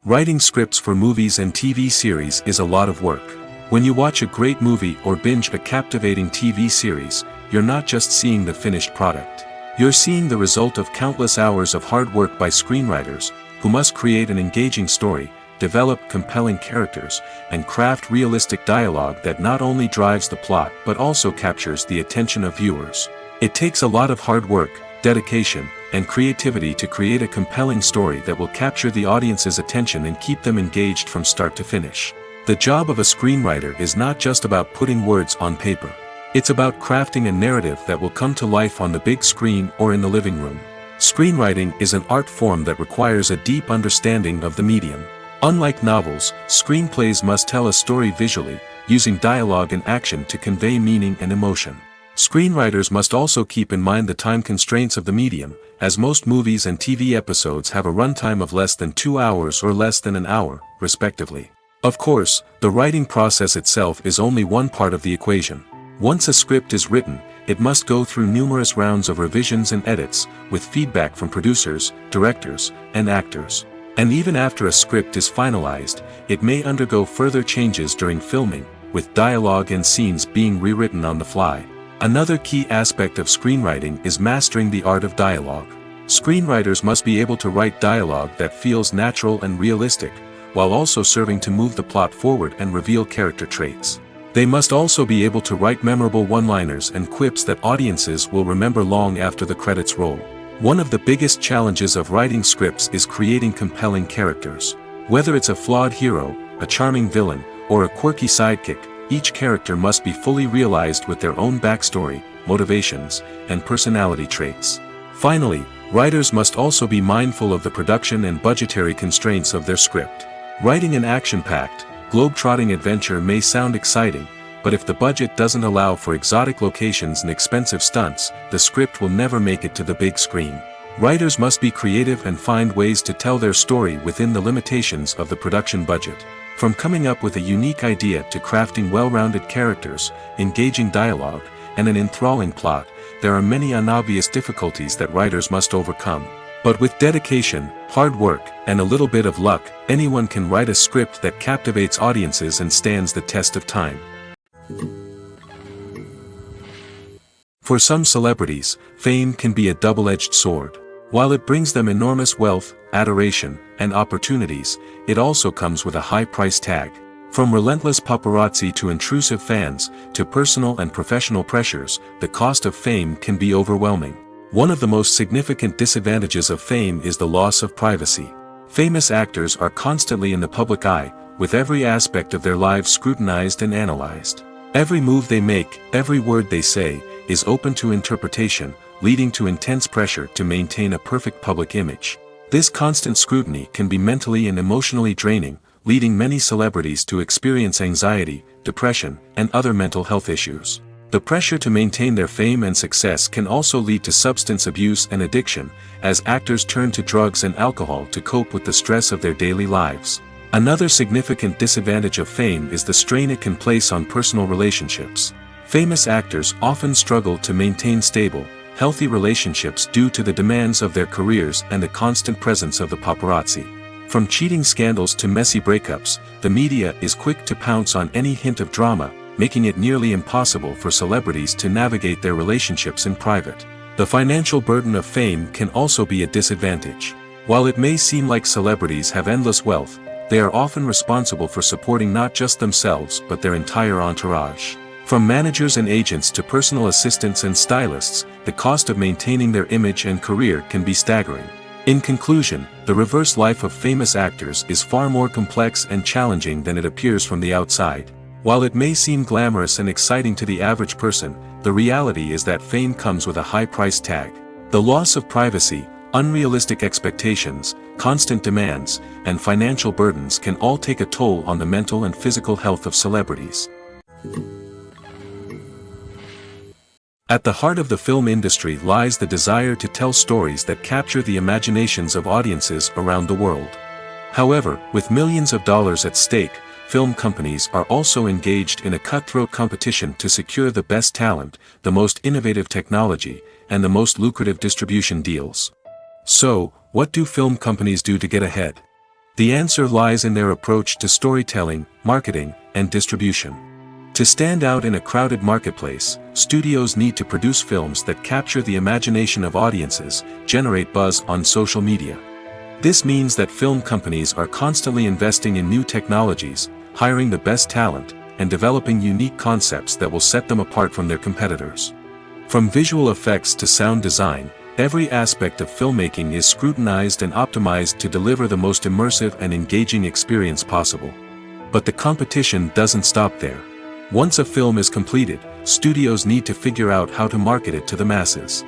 Writing scripts for movies and TV series is a lot of work. When you watch a great movie or binge a captivating TV series, you're not just seeing the finished product. You're seeing the result of countless hours of hard work by screenwriters, who must create an engaging story, develop compelling characters, and craft realistic dialogue that not only drives the plot but also captures the attention of viewers. It takes a lot of hard work, dedication, and creativity to create a compelling story that will capture the audience's attention and keep them engaged from start to finish. The job of a screenwriter is not just about putting words on paper. It's about crafting a narrative that will come to life on the big screen or in the living room. Screenwriting is an art form that requires a deep understanding of the medium. Unlike novels, screenplays must tell a story visually, using dialogue and action to convey meaning and emotion. Screenwriters must also keep in mind the time constraints of the medium, as most movies and TV episodes have a runtime of less than 2 hours or less than an hour, respectively. Of course, the writing process itself is only one part of the equation. Once a script is written, it must go through numerous rounds of revisions and edits, with feedback from producers, directors, and actors. And even after a script is finalized, it may undergo further changes during filming, with dialogue and scenes being rewritten on the fly. Another key aspect of screenwriting is mastering the art of dialogue. Screenwriters must be able to write dialogue that feels natural and realistic, while also serving to move the plot forward and reveal character traits. They must also be able to write memorable one-liners and quips that audiences will remember long after the credits roll. One of the biggest challenges of writing scripts is creating compelling characters. Whether it's a flawed hero, a charming villain, or a quirky sidekick, each character must be fully realized with their own backstory, motivations, and personality traits. Finally, writers must also be mindful of the production and budgetary constraints of their script. Writing an action-packed, globe-trotting adventure may sound exciting, but if the budget doesn't allow for exotic locations and expensive stunts, the script will never make it to the big screen. Writers must be creative and find ways to tell their story within the limitations of the production budget. From coming up with a unique idea to crafting well-rounded characters, engaging dialogue, and an enthralling plot, there are many unobvious difficulties that writers must overcome. But with dedication, hard work, and a little bit of luck, anyone can write a script that captivates audiences and stands the test of time. For some celebrities, fame can be a double-edged sword. While it brings them enormous wealth, adoration, and opportunities, it also comes with a high price tag. From relentless paparazzi to intrusive fans, to personal and professional pressures, the cost of fame can be overwhelming. One of the most significant disadvantages of fame is the loss of privacy. Famous actors are constantly in the public eye, with every aspect of their lives scrutinized and analyzed. Every move they make, every word they say, is open to interpretation, leading to intense pressure to maintain a perfect public image. This constant scrutiny can be mentally and emotionally draining, leading many celebrities to experience anxiety, depression, and other mental health issues. The pressure to maintain their fame and success can also lead to substance abuse and addiction, as actors turn to drugs and alcohol to cope with the stress of their daily lives. Another significant disadvantage of fame is the strain it can place on personal relationships. Famous actors often struggle to maintain stable, healthy relationships due to the demands of their careers and the constant presence of the paparazzi. From cheating scandals to messy breakups, the media is quick to pounce on any hint of drama, making it nearly impossible for celebrities to navigate their relationships in private. The financial burden of fame can also be a disadvantage. While it may seem like celebrities have endless wealth, they are often responsible for supporting not just themselves but their entire entourage. From managers and agents to personal assistants and stylists, the cost of maintaining their image and career can be staggering. In conclusion, the reverse life of famous actors is far more complex and challenging than it appears from the outside. While it may seem glamorous and exciting to the average person, the reality is that fame comes with a high price tag. The loss of privacy, unrealistic expectations, constant demands, and financial burdens can all take a toll on the mental and physical health of celebrities. At the heart of the film industry lies the desire to tell stories that capture the imaginations of audiences around the world. However, with millions of dollars at stake, film companies are also engaged in a cutthroat competition to secure the best talent, the most innovative technology, and the most lucrative distribution deals. So, what do film companies do to get ahead? The answer lies in their approach to storytelling, marketing, and distribution. To stand out in a crowded marketplace, studios need to produce films that capture the imagination of audiences, generate buzz on social media. This means that film companies are constantly investing in new technologies, hiring the best talent, and developing unique concepts that will set them apart from their competitors. From visual effects to sound design, every aspect of filmmaking is scrutinized and optimized to deliver the most immersive and engaging experience possible. But the competition doesn't stop there. Once a film is completed, studios need to figure out how to market it to the masses.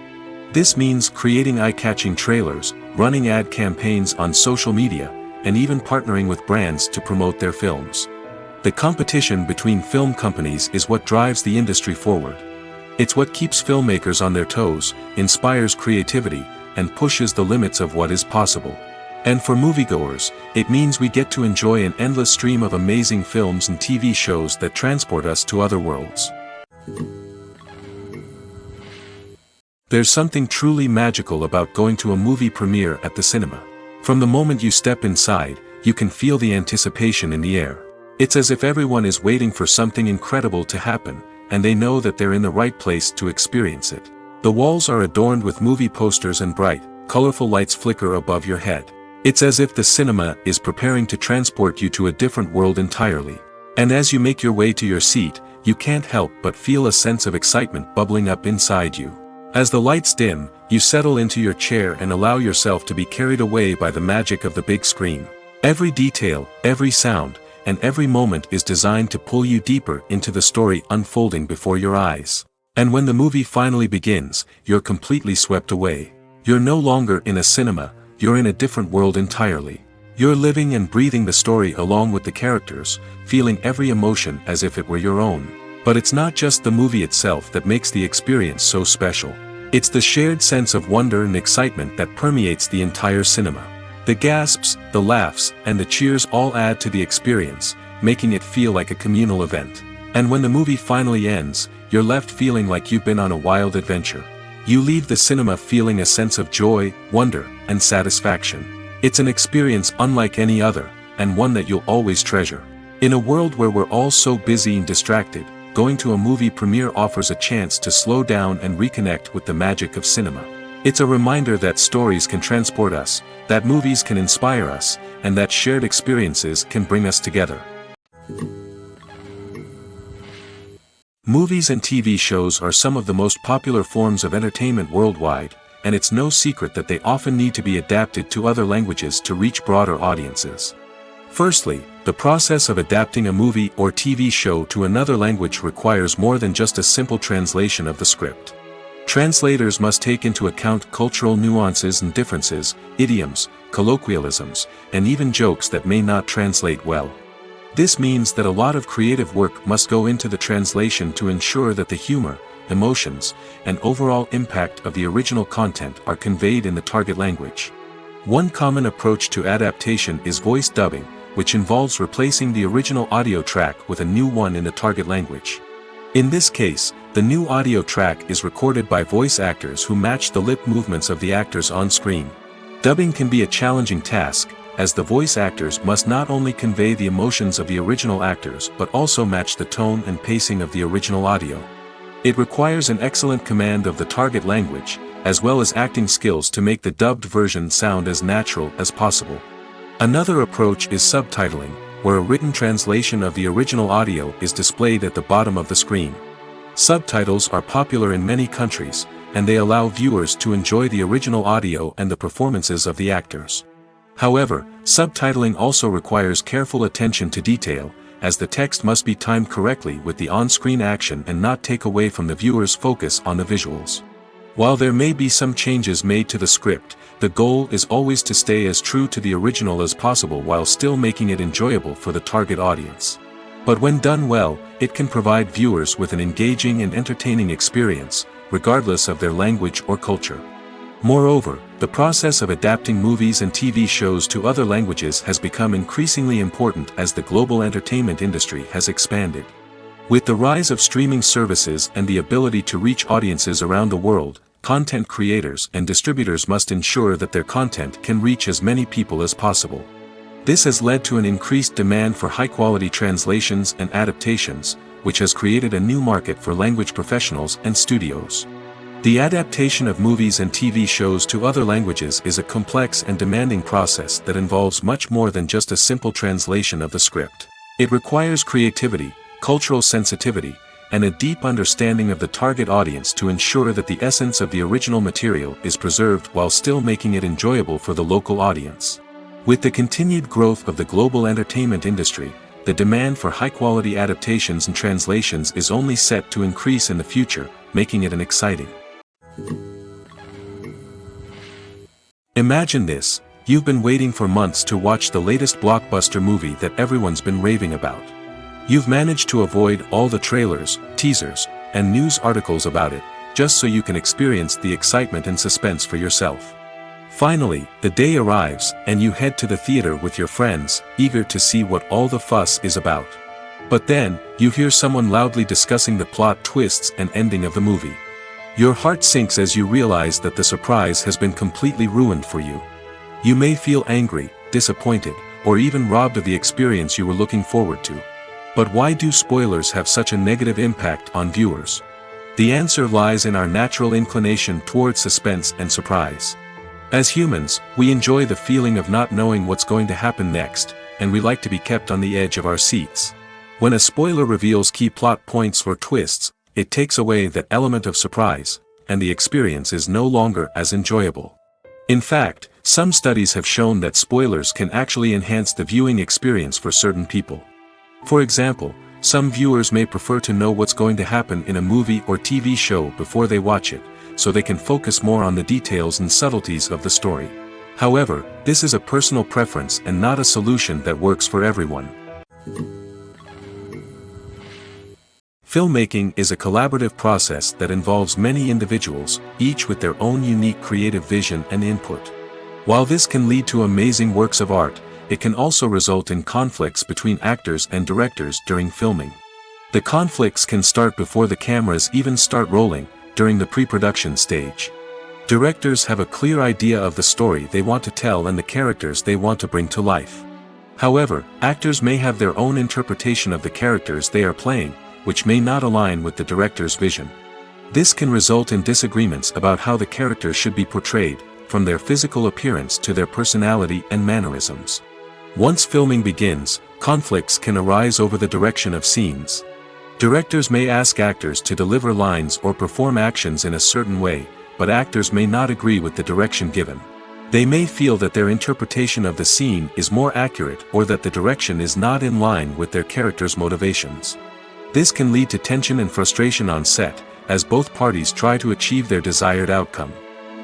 This means creating eye-catching trailers, running ad campaigns on social media, and even partnering with brands to promote their films. The competition between film companies is what drives the industry forward. It's what keeps filmmakers on their toes, inspires creativity, and pushes the limits of what is possible. And for moviegoers, it means we get to enjoy an endless stream of amazing films and TV shows that transport us to other worlds. There's something truly magical about going to a movie premiere at the cinema. From the moment you step inside, you can feel the anticipation in the air. It's as if everyone is waiting for something incredible to happen, and they know that they're in the right place to experience it. The walls are adorned with movie posters and bright, colorful lights flicker above your head. It's as if the cinema is preparing to transport you to a different world entirely. And as you make your way to your seat, you can't help but feel a sense of excitement bubbling up inside you. As the lights dim, you settle into your chair and allow yourself to be carried away by the magic of the big screen. Every detail, every sound, and every moment is designed to pull you deeper into the story unfolding before your eyes. And when the movie finally begins, you're completely swept away. You're no longer in a cinema, you're in a different world entirely. You're living and breathing the story along with the characters, feeling every emotion as if it were your own. But it's not just the movie itself that makes the experience so special. It's the shared sense of wonder and excitement that permeates the entire cinema. The gasps, the laughs, and the cheers all add to the experience, making it feel like a communal event. And when the movie finally ends, you're left feeling like you've been on a wild adventure. You leave the cinema feeling a sense of joy, wonder, and satisfaction. It's an experience unlike any other, and one that you'll always treasure. In a world where we're all so busy and distracted, going to a movie premiere offers a chance to slow down and reconnect with the magic of cinema. It's a reminder that stories can transport us, that movies can inspire us, and that shared experiences can bring us together. Movies and TV shows are some of the most popular forms of entertainment worldwide, and it's no secret that they often need to be adapted to other languages to reach broader audiences. Firstly, the process of adapting a movie or TV show to another language requires more than just a simple translation of the script. Translators must take into account cultural nuances and differences, idioms, colloquialisms, and even jokes that may not translate well. This means that a lot of creative work must go into the translation to ensure that the humor, emotions, and overall impact of the original content are conveyed in the target language. One common approach to adaptation is voice dubbing, which involves replacing the original audio track with a new one in the target language. In this case, the new audio track is recorded by voice actors who match the lip movements of the actors on screen. Dubbing can be a challenging task, as the voice actors must not only convey the emotions of the original actors but also match the tone and pacing of the original audio. It requires an excellent command of the target language, as well as acting skills to make the dubbed version sound as natural as possible. Another approach is subtitling, where a written translation of the original audio is displayed at the bottom of the screen. Subtitles are popular in many countries, and they allow viewers to enjoy the original audio and the performances of the actors. However, subtitling also requires careful attention to detail, as the text must be timed correctly with the on-screen action and not take away from the viewer's focus on the visuals. While there may be some changes made to the script, the goal is always to stay as true to the original as possible while still making it enjoyable for the target audience. But when done well, it can provide viewers with an engaging and entertaining experience, regardless of their language or culture. Moreover, the process of adapting movies and TV shows to other languages has become increasingly important as the global entertainment industry has expanded. With the rise of streaming services and the ability to reach audiences around the world, content creators and distributors must ensure that their content can reach as many people as possible. This has led to an increased demand for high-quality translations and adaptations, which has created a new market for language professionals and studios. The adaptation of movies and TV shows to other languages is a complex and demanding process that involves much more than just a simple translation of the script. It requires creativity, cultural sensitivity, and a deep understanding of the target audience to ensure that the essence of the original material is preserved while still making it enjoyable for the local audience. With the continued growth of the global entertainment industry, the demand for high-quality adaptations and translations is only set to increase in the future, making it an exciting. Imagine this: you've been waiting for months to watch the latest blockbuster movie that everyone's been raving about. You've managed to avoid all the trailers, teasers, and news articles about it, just so you can experience the excitement and suspense for yourself. Finally, the day arrives, and you head to the theater with your friends, eager to see what all the fuss is about. But then, you hear someone loudly discussing the plot twists and ending of the movie. Your heart sinks as you realize that the surprise has been completely ruined for you. You may feel angry, disappointed, or even robbed of the experience you were looking forward to. But why do spoilers have such a negative impact on viewers? The answer lies in our natural inclination toward suspense and surprise. As humans, we enjoy the feeling of not knowing what's going to happen next, and we like to be kept on the edge of our seats. When a spoiler reveals key plot points or twists, it takes away that element of surprise, and the experience is no longer as enjoyable. In fact, some studies have shown that spoilers can actually enhance the viewing experience for certain people. For example, some viewers may prefer to know what's going to happen in a movie or TV show before they watch it, so they can focus more on the details and subtleties of the story. However, this is a personal preference and not a solution that works for everyone. Filmmaking is a collaborative process that involves many individuals, each with their own unique creative vision and input. While this can lead to amazing works of art, it can also result in conflicts between actors and directors during filming. The conflicts can start before the cameras even start rolling, during the pre-production stage. Directors have a clear idea of the story they want to tell and the characters they want to bring to life. However, actors may have their own interpretation of the characters they are playing, which may not align with the director's vision. This can result in disagreements about how the characters should be portrayed, from their physical appearance to their personality and mannerisms. Once filming begins, conflicts can arise over the direction of scenes. Directors may ask actors to deliver lines or perform actions in a certain way, but actors may not agree with the direction given. They may feel that their interpretation of the scene is more accurate or that the direction is not in line with their character's motivations. This can lead to tension and frustration on set, as both parties try to achieve their desired outcome.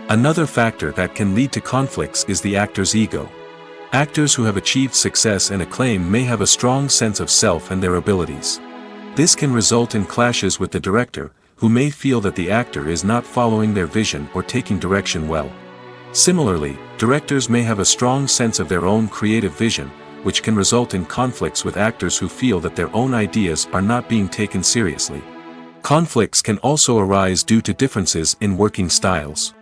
Another factor that can lead to conflicts is the actor's ego. Actors who have achieved success and acclaim may have a strong sense of self and their abilities. This can result in clashes with the director, who may feel that the actor is not following their vision or taking direction well. Similarly, directors may have a strong sense of their own creative vision, which can result in conflicts with actors who feel that their own ideas are not being taken seriously. Conflicts can also arise due to differences in working styles.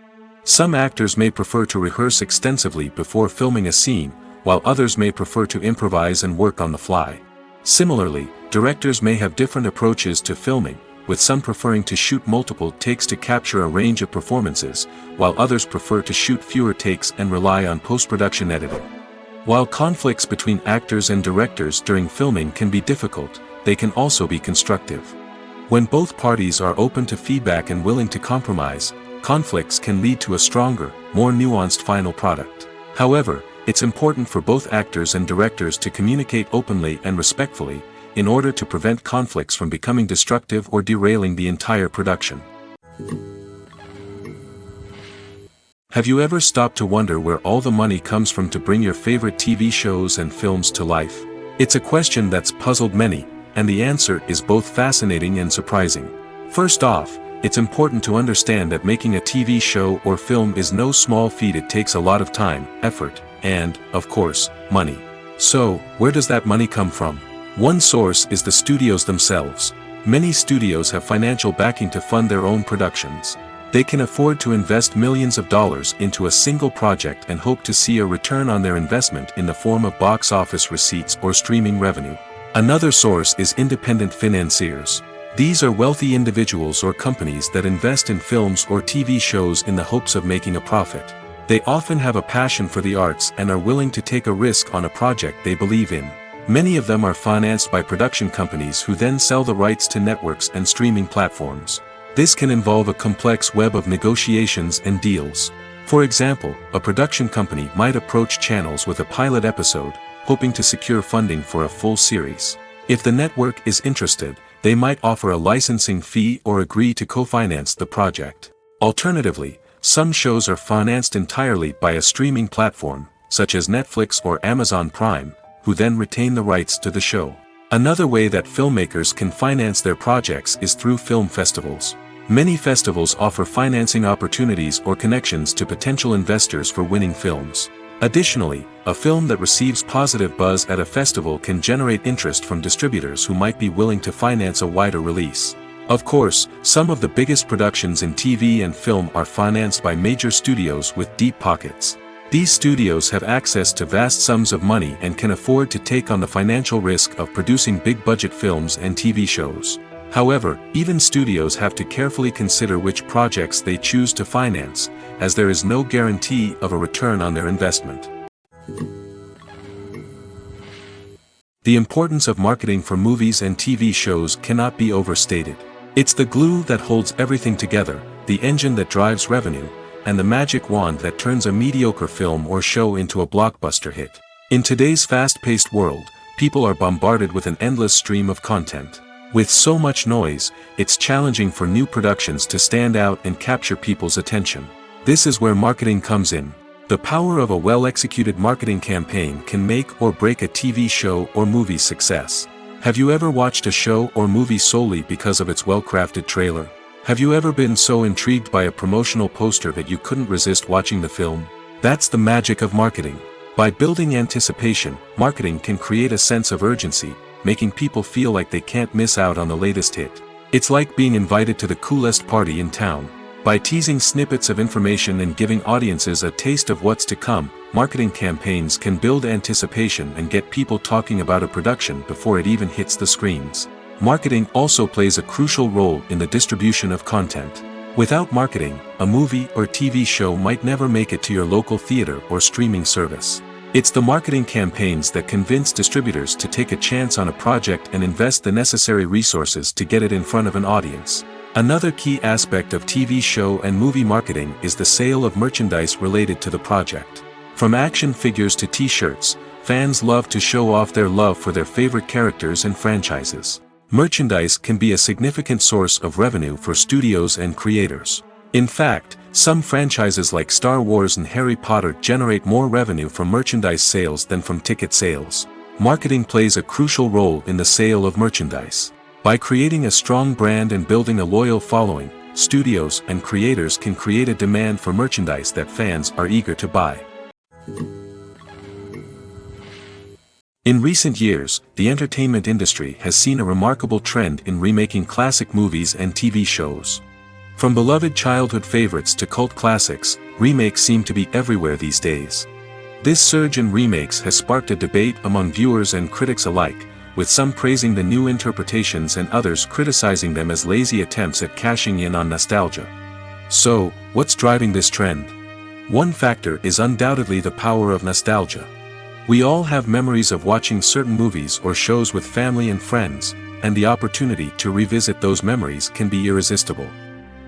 Some actors may prefer to rehearse extensively before filming a scene, while others may prefer to improvise and work on the fly. Similarly, directors may have different approaches to filming, with some preferring to shoot multiple takes to capture a range of performances, while others prefer to shoot fewer takes and rely on post-production editing. While conflicts between actors and directors during filming can be difficult, they can also be constructive. When both parties are open to feedback and willing to compromise, conflicts can lead to a stronger, more nuanced final product. However, it's important for both actors and directors to communicate openly and respectfully, in order to prevent conflicts from becoming destructive or derailing the entire production. Have you ever stopped to wonder where all the money comes from to bring your favorite TV shows and films to life? It's a question that's puzzled many, and the answer is both fascinating and surprising. First off, it's important to understand that making a TV show or film is no small feat. It takes a lot of time, effort, and, of course, money. So, where does that money come from? One source is the studios themselves. Many studios have financial backing to fund their own productions. They can afford to invest millions of dollars into a single project and hope to see a return on their investment in the form of box office receipts or streaming revenue. Another source is independent financiers. These are wealthy individuals or companies that invest in films or TV shows in the hopes of making a profit. They often have a passion for the arts and are willing to take a risk on a project they believe in. Many of them are financed by production companies who then sell the rights to networks and streaming platforms. This can involve a complex web of negotiations and deals. For example, a production company might approach channels with a pilot episode, hoping to secure funding for a full series. If the network is interested, they might offer a licensing fee or agree to co-finance the project. Alternatively, some shows are financed entirely by a streaming platform, such as Netflix or Amazon Prime, who then retain the rights to the show. Another way that filmmakers can finance their projects is through film festivals. Many festivals offer financing opportunities or connections to potential investors for winning films. Additionally, a film that receives positive buzz at a festival can generate interest from distributors who might be willing to finance a wider release. Of course, some of the biggest productions in TV and film are financed by major studios with deep pockets. These studios have access to vast sums of money and can afford to take on the financial risk of producing big-budget films and TV shows. However, even studios have to carefully consider which projects they choose to finance, as there is no guarantee of a return on their investment. The importance of marketing for movies and TV shows cannot be overstated. It's the glue that holds everything together, the engine that drives revenue, and the magic wand that turns a mediocre film or show into a blockbuster hit. In today's fast-paced world, people are bombarded with an endless stream of content. With so much noise, it's challenging for new productions to stand out and capture people's attention. This is where marketing comes in. The power of a well-executed marketing campaign can make or break a TV show or movie's success. Have you ever watched a show or movie solely because of its well-crafted trailer? Have you ever been so intrigued by a promotional poster that you couldn't resist watching the film? That's the magic of marketing. By building anticipation, marketing can create a sense of urgency, making people feel like they can't miss out on the latest hit. It's like being invited to the coolest party in town. By teasing snippets of information and giving audiences a taste of what's to come, marketing campaigns can build anticipation and get people talking about a production before it even hits the screens. Marketing also plays a crucial role in the distribution of content. Without marketing, a movie or TV show might never make it to your local theater or streaming service. It's the marketing campaigns that convince distributors to take a chance on a project and invest the necessary resources to get it in front of an audience. Another key aspect of TV show and movie marketing is the sale of merchandise related to the project. From action figures to t-shirts, fans love to show off their love for their favorite characters and franchises. Merchandise can be a significant source of revenue for studios and creators. In fact, some franchises like Star Wars and Harry Potter generate more revenue from merchandise sales than from ticket sales. Marketing plays a crucial role in the sale of merchandise. By creating a strong brand and building a loyal following, studios and creators can create a demand for merchandise that fans are eager to buy. In recent years, the entertainment industry has seen a remarkable trend in remaking classic movies and TV shows. From beloved childhood favorites to cult classics, remakes seem to be everywhere these days. This surge in remakes has sparked a debate among viewers and critics alike, with some praising the new interpretations and others criticizing them as lazy attempts at cashing in on nostalgia. So, what's driving this trend? One factor is undoubtedly the power of nostalgia. We all have memories of watching certain movies or shows with family and friends, and the opportunity to revisit those memories can be irresistible.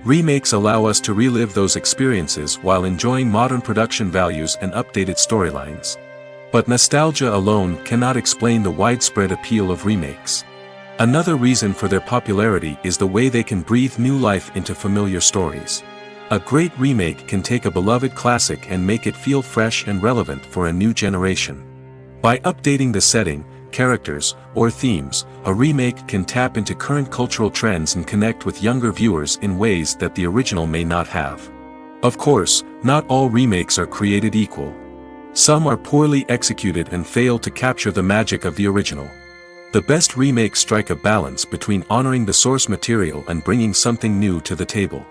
Remakes allow us to relive those experiences while enjoying modern production values and updated storylines. But nostalgia alone cannot explain the widespread appeal of remakes. Another reason for their popularity is the way they can breathe new life into familiar stories. A great remake can take a beloved classic and make it feel fresh and relevant for a new generation. By updating the setting, characters, or themes, a remake can tap into current cultural trends and connect with younger viewers in ways that the original may not have. Of course, not all remakes are created equal. Some are poorly executed and fail to capture the magic of the original. The best remakes strike a balance between honoring the source material and bringing something new to the table.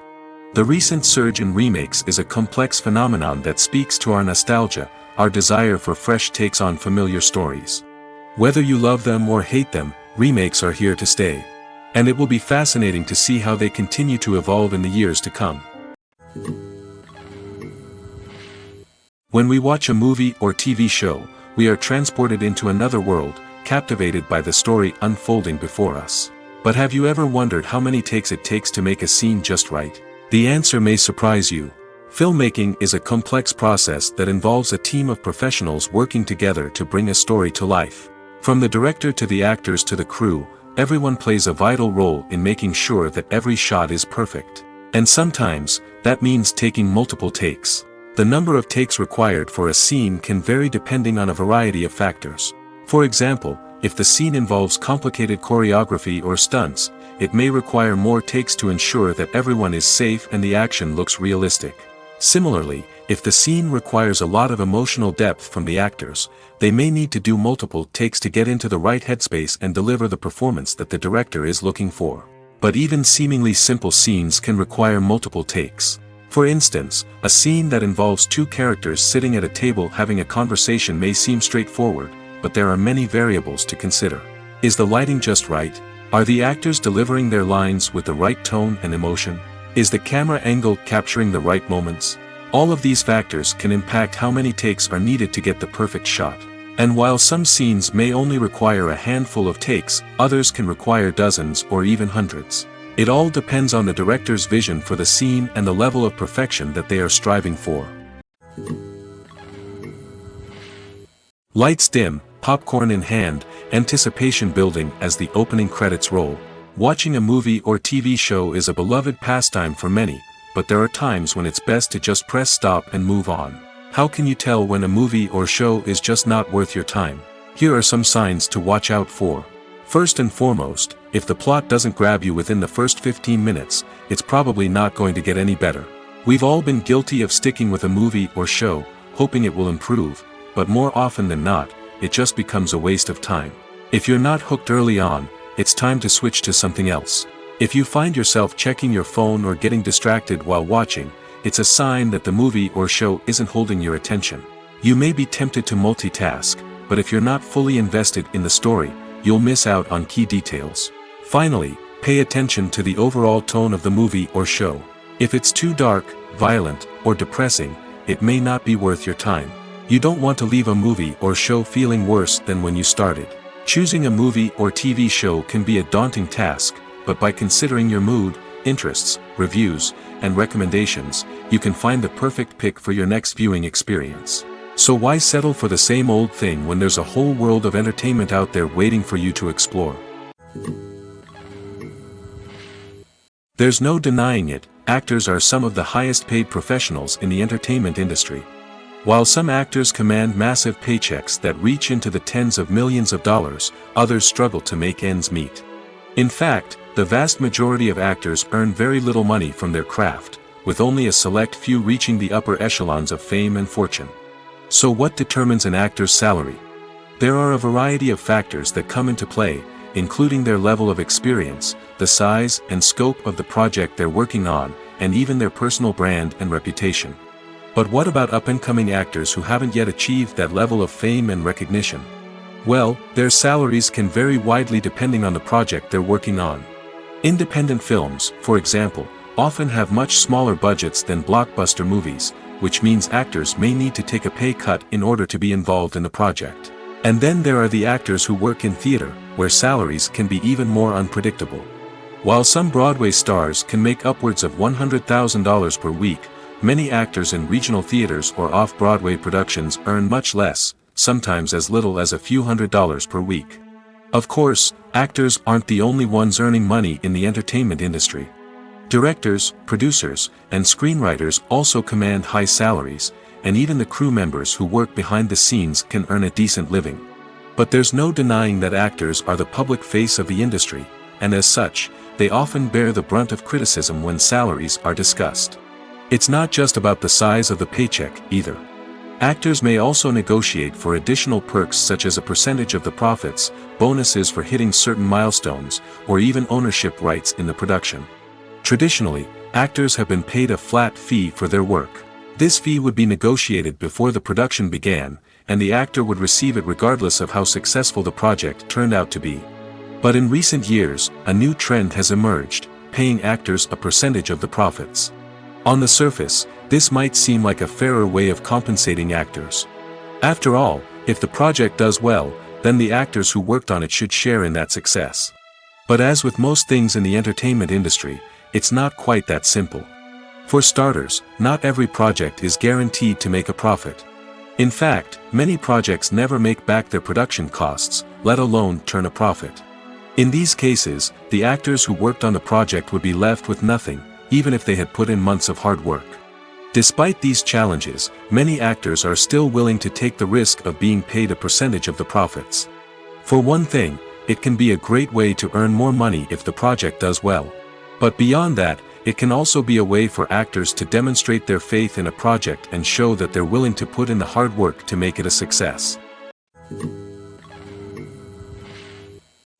The recent surge in remakes is a complex phenomenon that speaks to our nostalgia, our desire for fresh takes on familiar stories. Whether you love them or hate them, remakes are here to stay. And it will be fascinating to see how they continue to evolve in the years to come. When we watch a movie or TV show, we are transported into another world, captivated by the story unfolding before us. But have you ever wondered how many takes it takes to make a scene just right? The answer may surprise you. Filmmaking is a complex process that involves a team of professionals working together to bring a story to life. From the director to the actors to the crew, everyone plays a vital role in making sure that every shot is perfect. And sometimes, that means taking multiple takes. The number of takes required for a scene can vary depending on a variety of factors. For example, if the scene involves complicated choreography or stunts, it may require more takes to ensure that everyone is safe and the action looks realistic. Similarly, if the scene requires a lot of emotional depth from the actors, they may need to do multiple takes to get into the right headspace and deliver the performance that the director is looking for. But even seemingly simple scenes can require multiple takes. For instance, a scene that involves two characters sitting at a table having a conversation may seem straightforward, but there are many variables to consider. Is the lighting just right? Are the actors delivering their lines with the right tone and emotion? Is the camera angle capturing the right moments? All of these factors can impact how many takes are needed to get the perfect shot. And while some scenes may only require a handful of takes, others can require dozens or even hundreds. It all depends on the director's vision for the scene and the level of perfection that they are striving for. Lights dim, popcorn in hand, anticipation building as the opening credits roll. Watching a movie or TV show is a beloved pastime for many, but there are times when it's best to just press stop and move on. How can you tell when a movie or show is just not worth your time? Here are some signs to watch out for. First and foremost, if the plot doesn't grab you within the first 15 minutes, it's probably not going to get any better. We've all been guilty of sticking with a movie or show, hoping it will improve, but more often than not, it just becomes a waste of time. If you're not hooked early on, it's time to switch to something else. If you find yourself checking your phone or getting distracted while watching, it's a sign that the movie or show isn't holding your attention. You may be tempted to multitask, but if you're not fully invested in the story, you'll miss out on key details. Finally, pay attention to the overall tone of the movie or show. If it's too dark, violent, or depressing, it may not be worth your time. You don't want to leave a movie or show feeling worse than when you started. Choosing a movie or TV show can be a daunting task, but by considering your mood, interests, reviews, and recommendations, you can find the perfect pick for your next viewing experience. So why settle for the same old thing when there's a whole world of entertainment out there waiting for you to explore? There's no denying it, actors are some of the highest paid professionals in the entertainment industry. While some actors command massive paychecks that reach into the tens of millions of dollars, others struggle to make ends meet. In fact, the vast majority of actors earn very little money from their craft, with only a select few reaching the upper echelons of fame and fortune. So what determines an actor's salary? There are a variety of factors that come into play, including their level of experience, the size and scope of the project they're working on, and even their personal brand and reputation. But what about up-and-coming actors who haven't yet achieved that level of fame and recognition? Well, their salaries can vary widely depending on the project they're working on. Independent films, for example, often have much smaller budgets than blockbuster movies, which means actors may need to take a pay cut in order to be involved in the project. And then there are the actors who work in theater, where salaries can be even more unpredictable. While some Broadway stars can make upwards of $100,000 per week, many actors in regional theaters or off-Broadway productions earn much less, sometimes as little as a few $100s per week. Of course, actors aren't the only ones earning money in the entertainment industry. Directors, producers, and screenwriters also command high salaries, and even the crew members who work behind the scenes can earn a decent living. But there's no denying that actors are the public face of the industry, and as such, they often bear the brunt of criticism when salaries are discussed. It's not just about the size of the paycheck, either. Actors may also negotiate for additional perks such as a percentage of the profits, bonuses for hitting certain milestones, or even ownership rights in the production. Traditionally, actors have been paid a flat fee for their work. This fee would be negotiated before the production began, and the actor would receive it regardless of how successful the project turned out to be. But in recent years, a new trend has emerged, paying actors a percentage of the profits. On the surface, this might seem like a fairer way of compensating actors. After all, if the project does well, then the actors who worked on it should share in that success. But as with most things in the entertainment industry, it's not quite that simple. For starters, not every project is guaranteed to make a profit. In fact, many projects never make back their production costs, let alone turn a profit. In these cases, the actors who worked on the project would be left with nothing, even if they had put in months of hard work. Despite these challenges, many actors are still willing to take the risk of being paid a percentage of the profits. For one thing, it can be a great way to earn more money if the project does well. But beyond that, it can also be a way for actors to demonstrate their faith in a project and show that they're willing to put in the hard work to make it a success.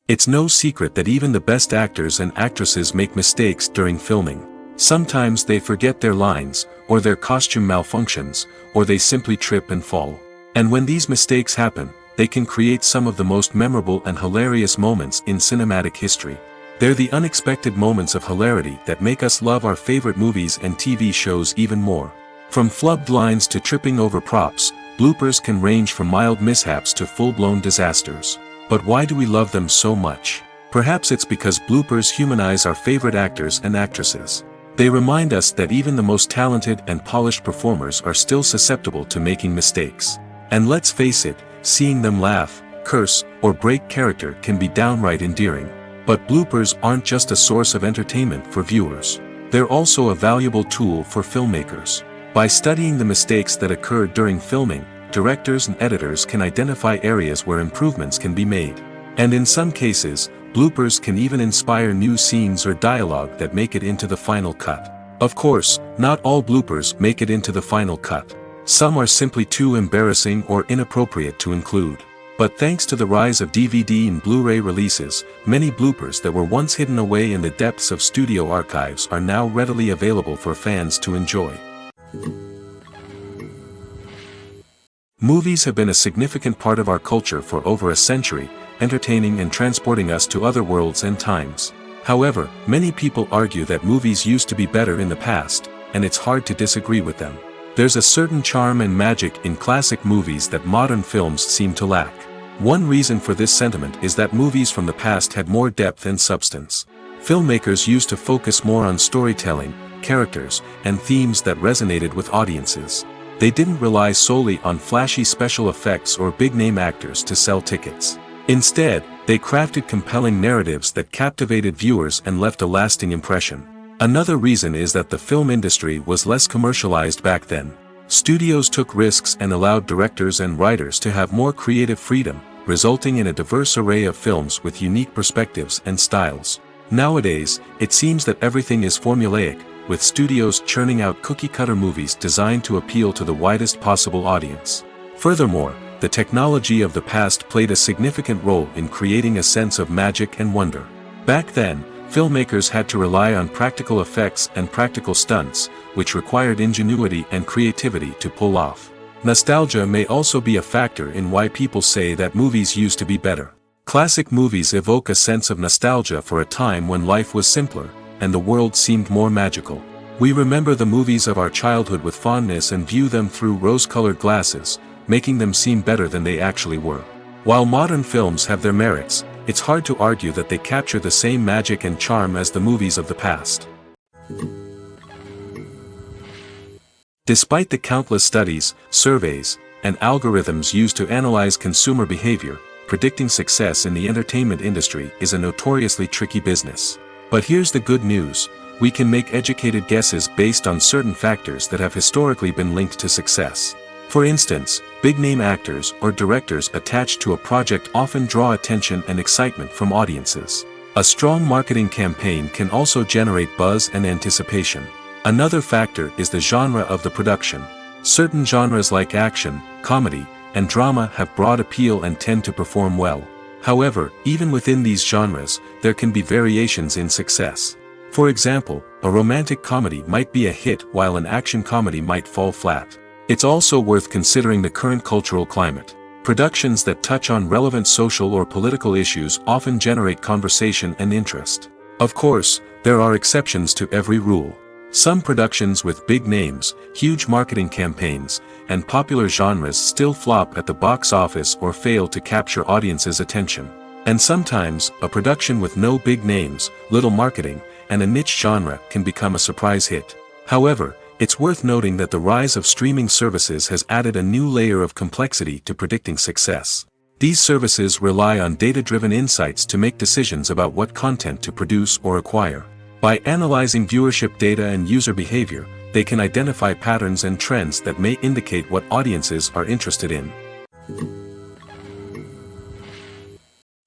It's no secret that even the best actors and actresses make mistakes during filming. Sometimes they forget their lines, or their costume malfunctions, or they simply trip and fall. And when these mistakes happen, they can create some of the most memorable and hilarious moments in cinematic history. They're the unexpected moments of hilarity that make us love our favorite movies and TV shows even more. From flubbed lines to tripping over props, bloopers can range from mild mishaps to full-blown disasters. But why do we love them so much? Perhaps it's because bloopers humanize our favorite actors and actresses. They remind us that even the most talented and polished performers are still susceptible to making mistakes. And let's face it, seeing them laugh, curse, or break character can be downright endearing. But bloopers aren't just a source of entertainment for viewers. They're also a valuable tool for filmmakers. By studying the mistakes that occurred during filming, directors and editors can identify areas where improvements can be made. And in some cases, bloopers can even inspire new scenes or dialogue that make it into the final cut. Of course, not all bloopers make it into the final cut. Some are simply too embarrassing or inappropriate to include. But thanks to the rise of DVD and Blu-ray releases, many bloopers that were once hidden away in the depths of studio archives are now readily available for fans to enjoy. Movies have been a significant part of our culture for over a century, entertaining and transporting us to other worlds and times. However, many people argue that movies used to be better in the past, and it's hard to disagree with them. There's a certain charm and magic in classic movies that modern films seem to lack. One reason for this sentiment is that movies from the past had more depth and substance. Filmmakers used to focus more on storytelling, characters, and themes that resonated with audiences. They didn't rely solely on flashy special effects or big-name actors to sell tickets. Instead, they crafted compelling narratives that captivated viewers and left a lasting impression. Another reason is that the film industry was less commercialized back then. Studios took risks and allowed directors and writers to have more creative freedom, resulting in a diverse array of films with unique perspectives and styles. Nowadays, it seems that everything is formulaic, with studios churning out cookie-cutter movies designed to appeal to the widest possible audience. Furthermore, the technology of the past played a significant role in creating a sense of magic and wonder. Back then, filmmakers had to rely on practical effects and practical stunts, which required ingenuity and creativity to pull off. Nostalgia may also be a factor in why people say that movies used to be better. Classic movies evoke a sense of nostalgia for a time when life was simpler, and the world seemed more magical. We remember the movies of our childhood with fondness and view them through rose-colored glasses, making them seem better than they actually were. While modern films have their merits, it's hard to argue that they capture the same magic and charm as the movies of the past. Despite the countless studies, surveys, and algorithms used to analyze consumer behavior, predicting success in the entertainment industry is a notoriously tricky business. But here's the good news: we can make educated guesses based on certain factors that have historically been linked to success. For instance, big-name actors or directors attached to a project often draw attention and excitement from audiences. A strong marketing campaign can also generate buzz and anticipation. Another factor is the genre of the production. Certain genres like action, comedy, and drama have broad appeal and tend to perform well. However, even within these genres, there can be variations in success. For example, A romantic comedy might be a hit while an action comedy might fall flat. It's also worth considering the current cultural climate. Productions that touch on relevant social or political issues often generate conversation and interest. Of course, there are exceptions to every rule. Some productions with big names, huge marketing campaigns, and popular genres still flop at the box office or fail to capture audiences' attention. And sometimes, a production with no big names, little marketing, and a niche genre can become a surprise hit. However, it's worth noting that the rise of streaming services has added a new layer of complexity to predicting success. These services rely on data-driven insights to make decisions about what content to produce or acquire. By analyzing viewership data and user behavior, they can identify patterns and trends that may indicate what audiences are interested in.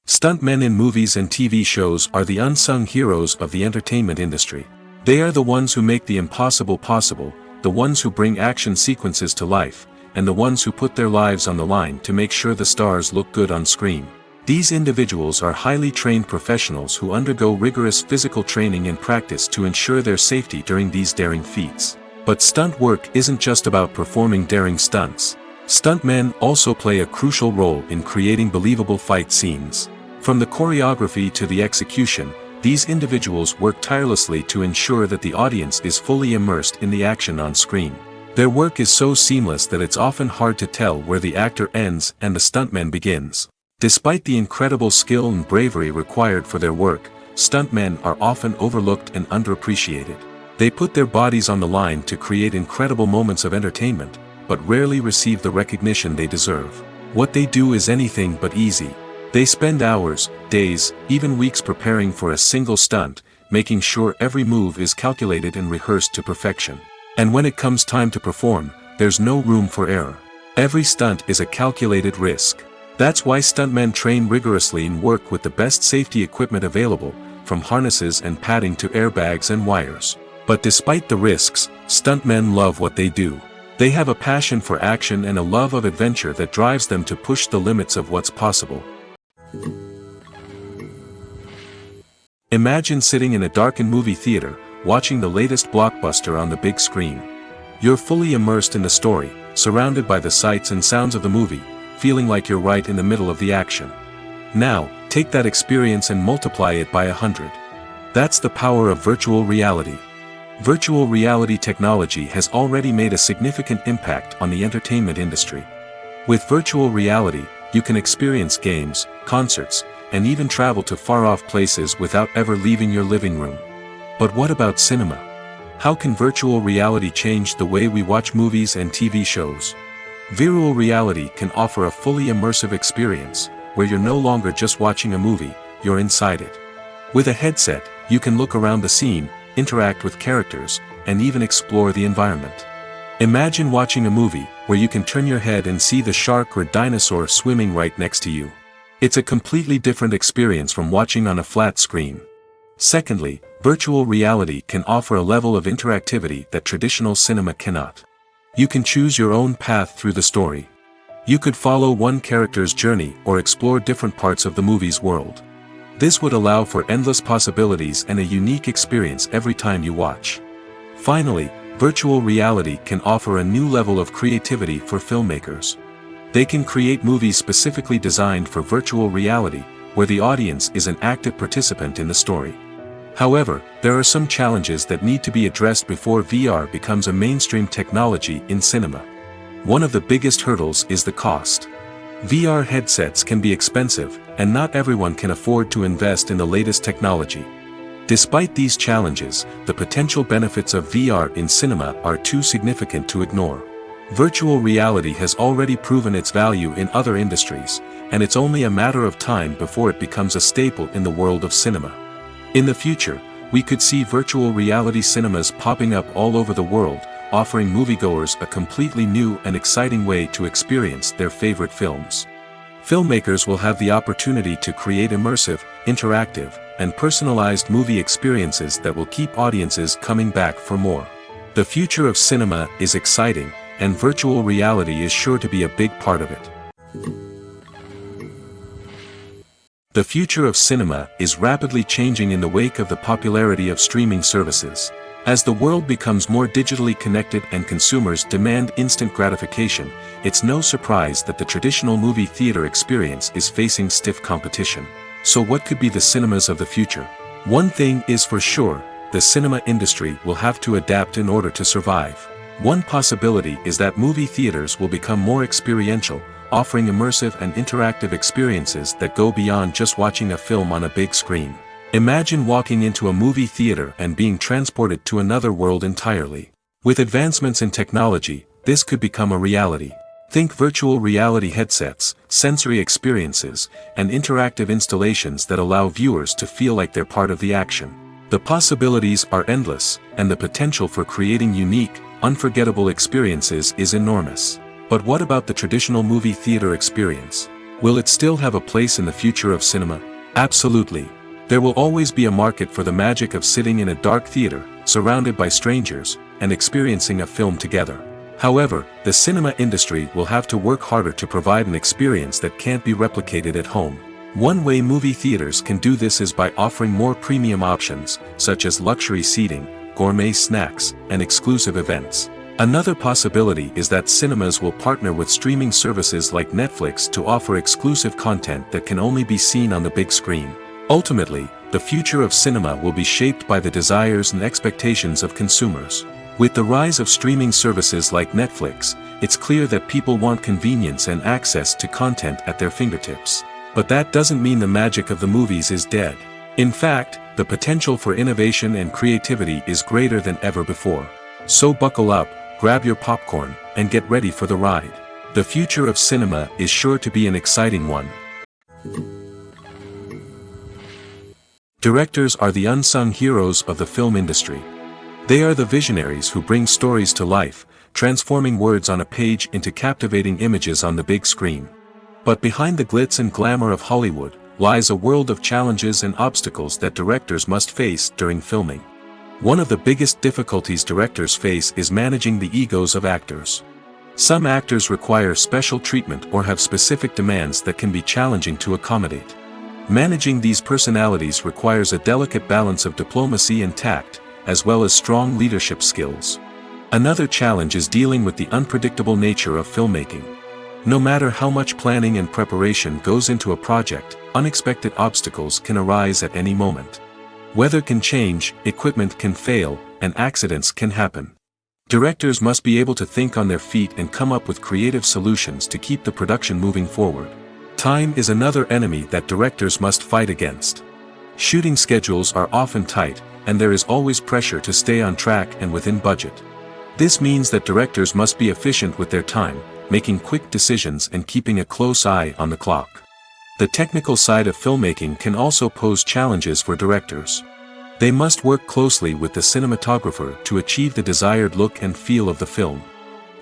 Stuntmen in movies and TV shows are the unsung heroes of the entertainment industry. They are the ones who make the impossible possible, the ones who bring action sequences to life, and the ones who put their lives on the line to make sure the stars look good on screen. These individuals are highly trained professionals who undergo rigorous physical training and practice to ensure their safety during these daring feats. But stunt work isn't just about performing daring stunts. Stuntmen also play a crucial role in creating believable fight scenes. From the choreography to the execution, these individuals work tirelessly to ensure that the audience is fully immersed in the action on screen. Their work is so seamless that it's often hard to tell where the actor ends and the stuntman begins. Despite the incredible skill and bravery required for their work, stuntmen are often overlooked and underappreciated. They put their bodies on the line to create incredible moments of entertainment, but rarely receive the recognition they deserve. What they do is anything but easy. They spend hours, days, even weeks preparing for a single stunt, making sure every move is calculated and rehearsed to perfection. And when it comes time to perform, there's no room for error. Every stunt is a calculated risk. That's why stuntmen train rigorously and work with the best safety equipment available, from harnesses and padding to airbags and wires. But despite the risks, stuntmen love what they do. They have a passion for action and a love of adventure that drives them to push the limits of what's possible. Imagine sitting in a darkened movie theater, watching the latest blockbuster on the big screen. You're fully immersed in the story, surrounded by the sights and sounds of the movie, feeling like you're right in the middle of the action. Now, take that experience and multiply it by 100. That's the power of virtual reality. Virtual reality technology has already made a significant impact on the entertainment industry. With virtual reality, you can experience games, concerts, and even travel to far-off places without ever leaving your living room. But what about cinema? How can virtual reality change the way we watch movies and TV shows? Virtual reality can offer a fully immersive experience, where you're no longer just watching a movie, you're inside it. With a headset, you can look around the scene, interact with characters, and even explore the environment. Imagine watching a movie, where you can turn your head and see the shark or dinosaur swimming right next to you. It's a completely different experience from watching on a flat screen. Secondly, virtual reality can offer a level of interactivity that traditional cinema cannot. You can choose your own path through the story. You could follow one character's journey or explore different parts of the movie's world. This would allow for endless possibilities and a unique experience every time you watch. Finally, virtual reality can offer a new level of creativity for filmmakers. They can create movies specifically designed for virtual reality, where the audience is an active participant in the story. However, there are some challenges that need to be addressed before VR becomes a mainstream technology in cinema. One of the biggest hurdles is the cost. VR headsets can be expensive, and not everyone can afford to invest in the latest technology. Despite these challenges, the potential benefits of VR in cinema are too significant to ignore. Virtual reality has already proven its value in other industries, and it's only a matter of time before it becomes a staple in the world of cinema. In the future, we could see virtual reality cinemas popping up all over the world, offering moviegoers a completely new and exciting way to experience their favorite films. Filmmakers will have the opportunity to create immersive, interactive, and personalized movie experiences that will keep audiences coming back for more. The future of cinema is exciting, and virtual reality is sure to be a big part of it. The future of cinema is rapidly changing in the wake of the popularity of streaming services. As the world becomes more digitally connected and consumers demand instant gratification, it's no surprise that the traditional movie theater experience is facing stiff competition. So what could be the cinemas of the future? One thing is for sure, the cinema industry will have to adapt in order to survive. One possibility is that movie theaters will become more experiential, offering immersive and interactive experiences that go beyond just watching a film on a big screen. Imagine walking into a movie theater and being transported to another world entirely. With advancements in technology, this could become a reality. Think virtual reality headsets, sensory experiences, and interactive installations that allow viewers to feel like they're part of the action. The possibilities are endless, and the potential for creating unique, unforgettable experiences is enormous. But what about the traditional movie theater experience? Will it still have a place in the future of cinema? Absolutely. There will always be a market for the magic of sitting in a dark theater, surrounded by strangers, and experiencing a film together. However, the cinema industry will have to work harder to provide an experience that can't be replicated at home. One way movie theaters can do this is by offering more premium options, such as luxury seating, gourmet snacks, and exclusive events. Another possibility is that cinemas will partner with streaming services like Netflix to offer exclusive content that can only be seen on the big screen. Ultimately, the future of cinema will be shaped by the desires and expectations of consumers. With the rise of streaming services like Netflix, it's clear that people want convenience and access to content at their fingertips. But that doesn't mean the magic of the movies is dead. In fact, the potential for innovation and creativity is greater than ever before. So buckle up, grab your popcorn, and get ready for the ride. The future of cinema is sure to be an exciting one. Directors are the unsung heroes of the film industry. They are the visionaries who bring stories to life, transforming words on a page into captivating images on the big screen. But behind the glitz and glamour of Hollywood, lies a world of challenges and obstacles that directors must face during filming. One of the biggest difficulties directors face is managing the egos of actors. Some actors require special treatment or have specific demands that can be challenging to accommodate. Managing these personalities requires a delicate balance of diplomacy and tact, as well as strong leadership skills. Another challenge is dealing with the unpredictable nature of filmmaking. No matter how much planning and preparation goes into a project, unexpected obstacles can arise at any moment. Weather can change, equipment can fail, and accidents can happen. Directors must be able to think on their feet and come up with creative solutions to keep the production moving forward. Time is another enemy that directors must fight against. Shooting schedules are often tight, and there is always pressure to stay on track and within budget. This means that directors must be efficient with their time, making quick decisions and keeping a close eye on the clock. The technical side of filmmaking can also pose challenges for directors. They must work closely with the cinematographer to achieve the desired look and feel of the film.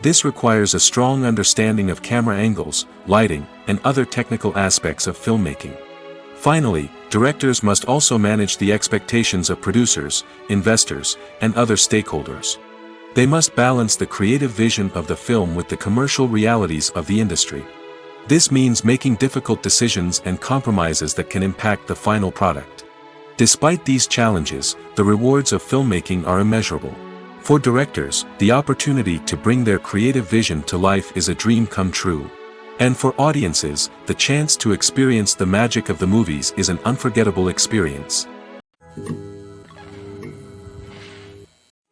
This requires a strong understanding of camera angles, lighting, and other technical aspects of filmmaking. Finally, directors must also manage the expectations of producers, investors, and other stakeholders. They must balance the creative vision of the film with the commercial realities of the industry. This means making difficult decisions and compromises that can impact the final product. Despite these challenges, the rewards of filmmaking are immeasurable. For directors, the opportunity to bring their creative vision to life is a dream come true. And for audiences, the chance to experience the magic of the movies is an unforgettable experience.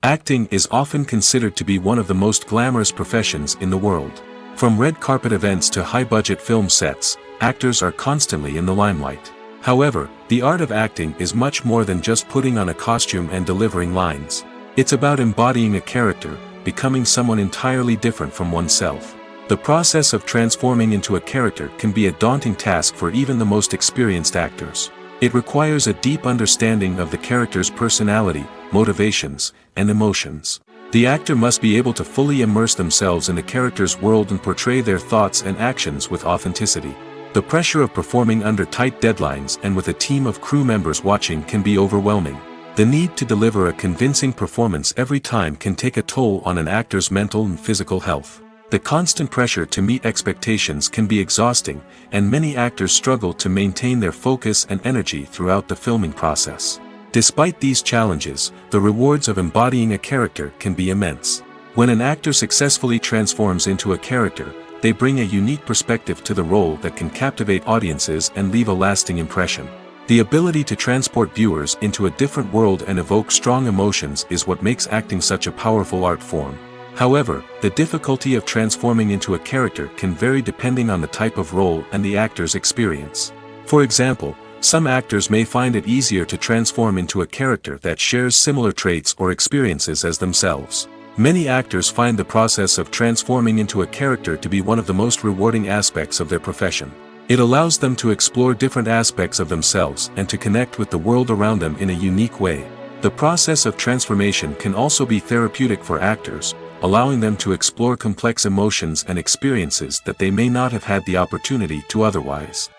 Acting is often considered to be one of the most glamorous professions in the world. From red carpet events to high-budget film sets, actors are constantly in the limelight. However, the art of acting is much more than just putting on a costume and delivering lines. It's about embodying a character, becoming someone entirely different from oneself. The process of transforming into a character can be a daunting task for even the most experienced actors. It requires a deep understanding of the character's personality, motivations, and emotions. The actor must be able to fully immerse themselves in the character's world and portray their thoughts and actions with authenticity. The pressure of performing under tight deadlines and with a team of crew members watching can be overwhelming. The need to deliver a convincing performance every time can take a toll on an actor's mental and physical health. The constant pressure to meet expectations can be exhausting, and many actors struggle to maintain their focus and energy throughout the filming process. Despite these challenges, the rewards of embodying a character can be immense. When an actor successfully transforms into a character, they bring a unique perspective to the role that can captivate audiences and leave a lasting impression. The ability to transport viewers into a different world and evoke strong emotions is what makes acting such a powerful art form. However, the difficulty of transforming into a character can vary depending on the type of role and the actor's experience. For example, some actors may find it easier to transform into a character that shares similar traits or experiences as themselves. Many actors find the process of transforming into a character to be one of the most rewarding aspects of their profession. It allows them to explore different aspects of themselves and to connect with the world around them in a unique way. The process of transformation can also be therapeutic for actors, allowing them to explore complex emotions and experiences that they may not have had the opportunity to otherwise.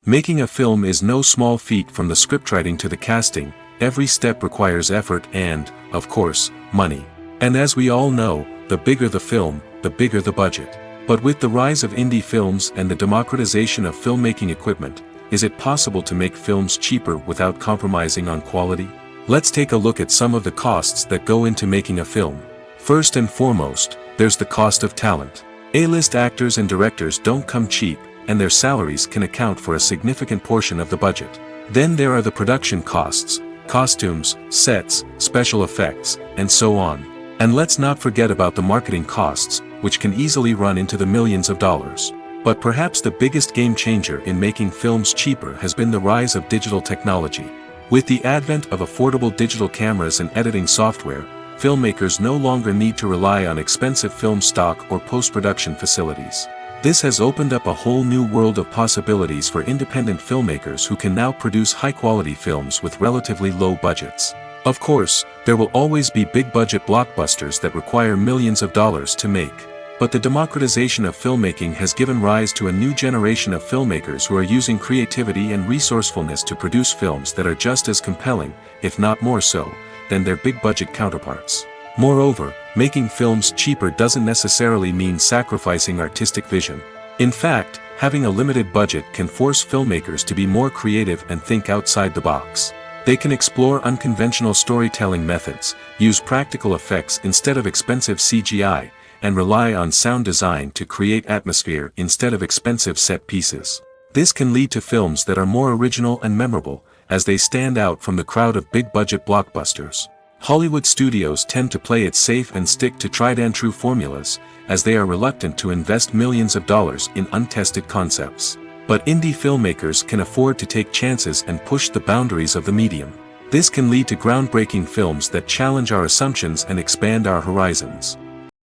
Making a film is no small feat. From the scriptwriting to the casting, every step requires effort and, of course, money. And as we all know, the bigger the film, the bigger the budget. But with the rise of indie films and the democratization of filmmaking equipment, is it possible to make films cheaper without compromising on quality? Let's take a look at some of the costs that go into making a film. First and foremost, there's the cost of talent. A-list actors and directors don't come cheap, and their salaries can account for a significant portion of the budget. Then there are the production costs, costumes, sets, special effects, and so on. And let's not forget about the marketing costs, which can easily run into the millions of dollars. But perhaps the biggest game changer in making films cheaper has been the rise of digital technology. With the advent of affordable digital cameras and editing software, filmmakers no longer need to rely on expensive film stock or post-production facilities. This has opened up a whole new world of possibilities for independent filmmakers who can now produce high-quality films with relatively low budgets. Of course, there will always be big-budget blockbusters that require millions of dollars to make. But the democratization of filmmaking has given rise to a new generation of filmmakers who are using creativity and resourcefulness to produce films that are just as compelling, if not more so, than their big-budget counterparts. Moreover, making films cheaper doesn't necessarily mean sacrificing artistic vision. In fact, having a limited budget can force filmmakers to be more creative and think outside the box. They can explore unconventional storytelling methods, use practical effects instead of expensive CGI, and rely on sound design to create atmosphere instead of expensive set pieces. This can lead to films that are more original and memorable, as they stand out from the crowd of big-budget blockbusters. Hollywood studios tend to play it safe and stick to tried-and-true formulas, as they are reluctant to invest millions of dollars in untested concepts. But indie filmmakers can afford to take chances and push the boundaries of the medium. This can lead to groundbreaking films that challenge our assumptions and expand our horizons.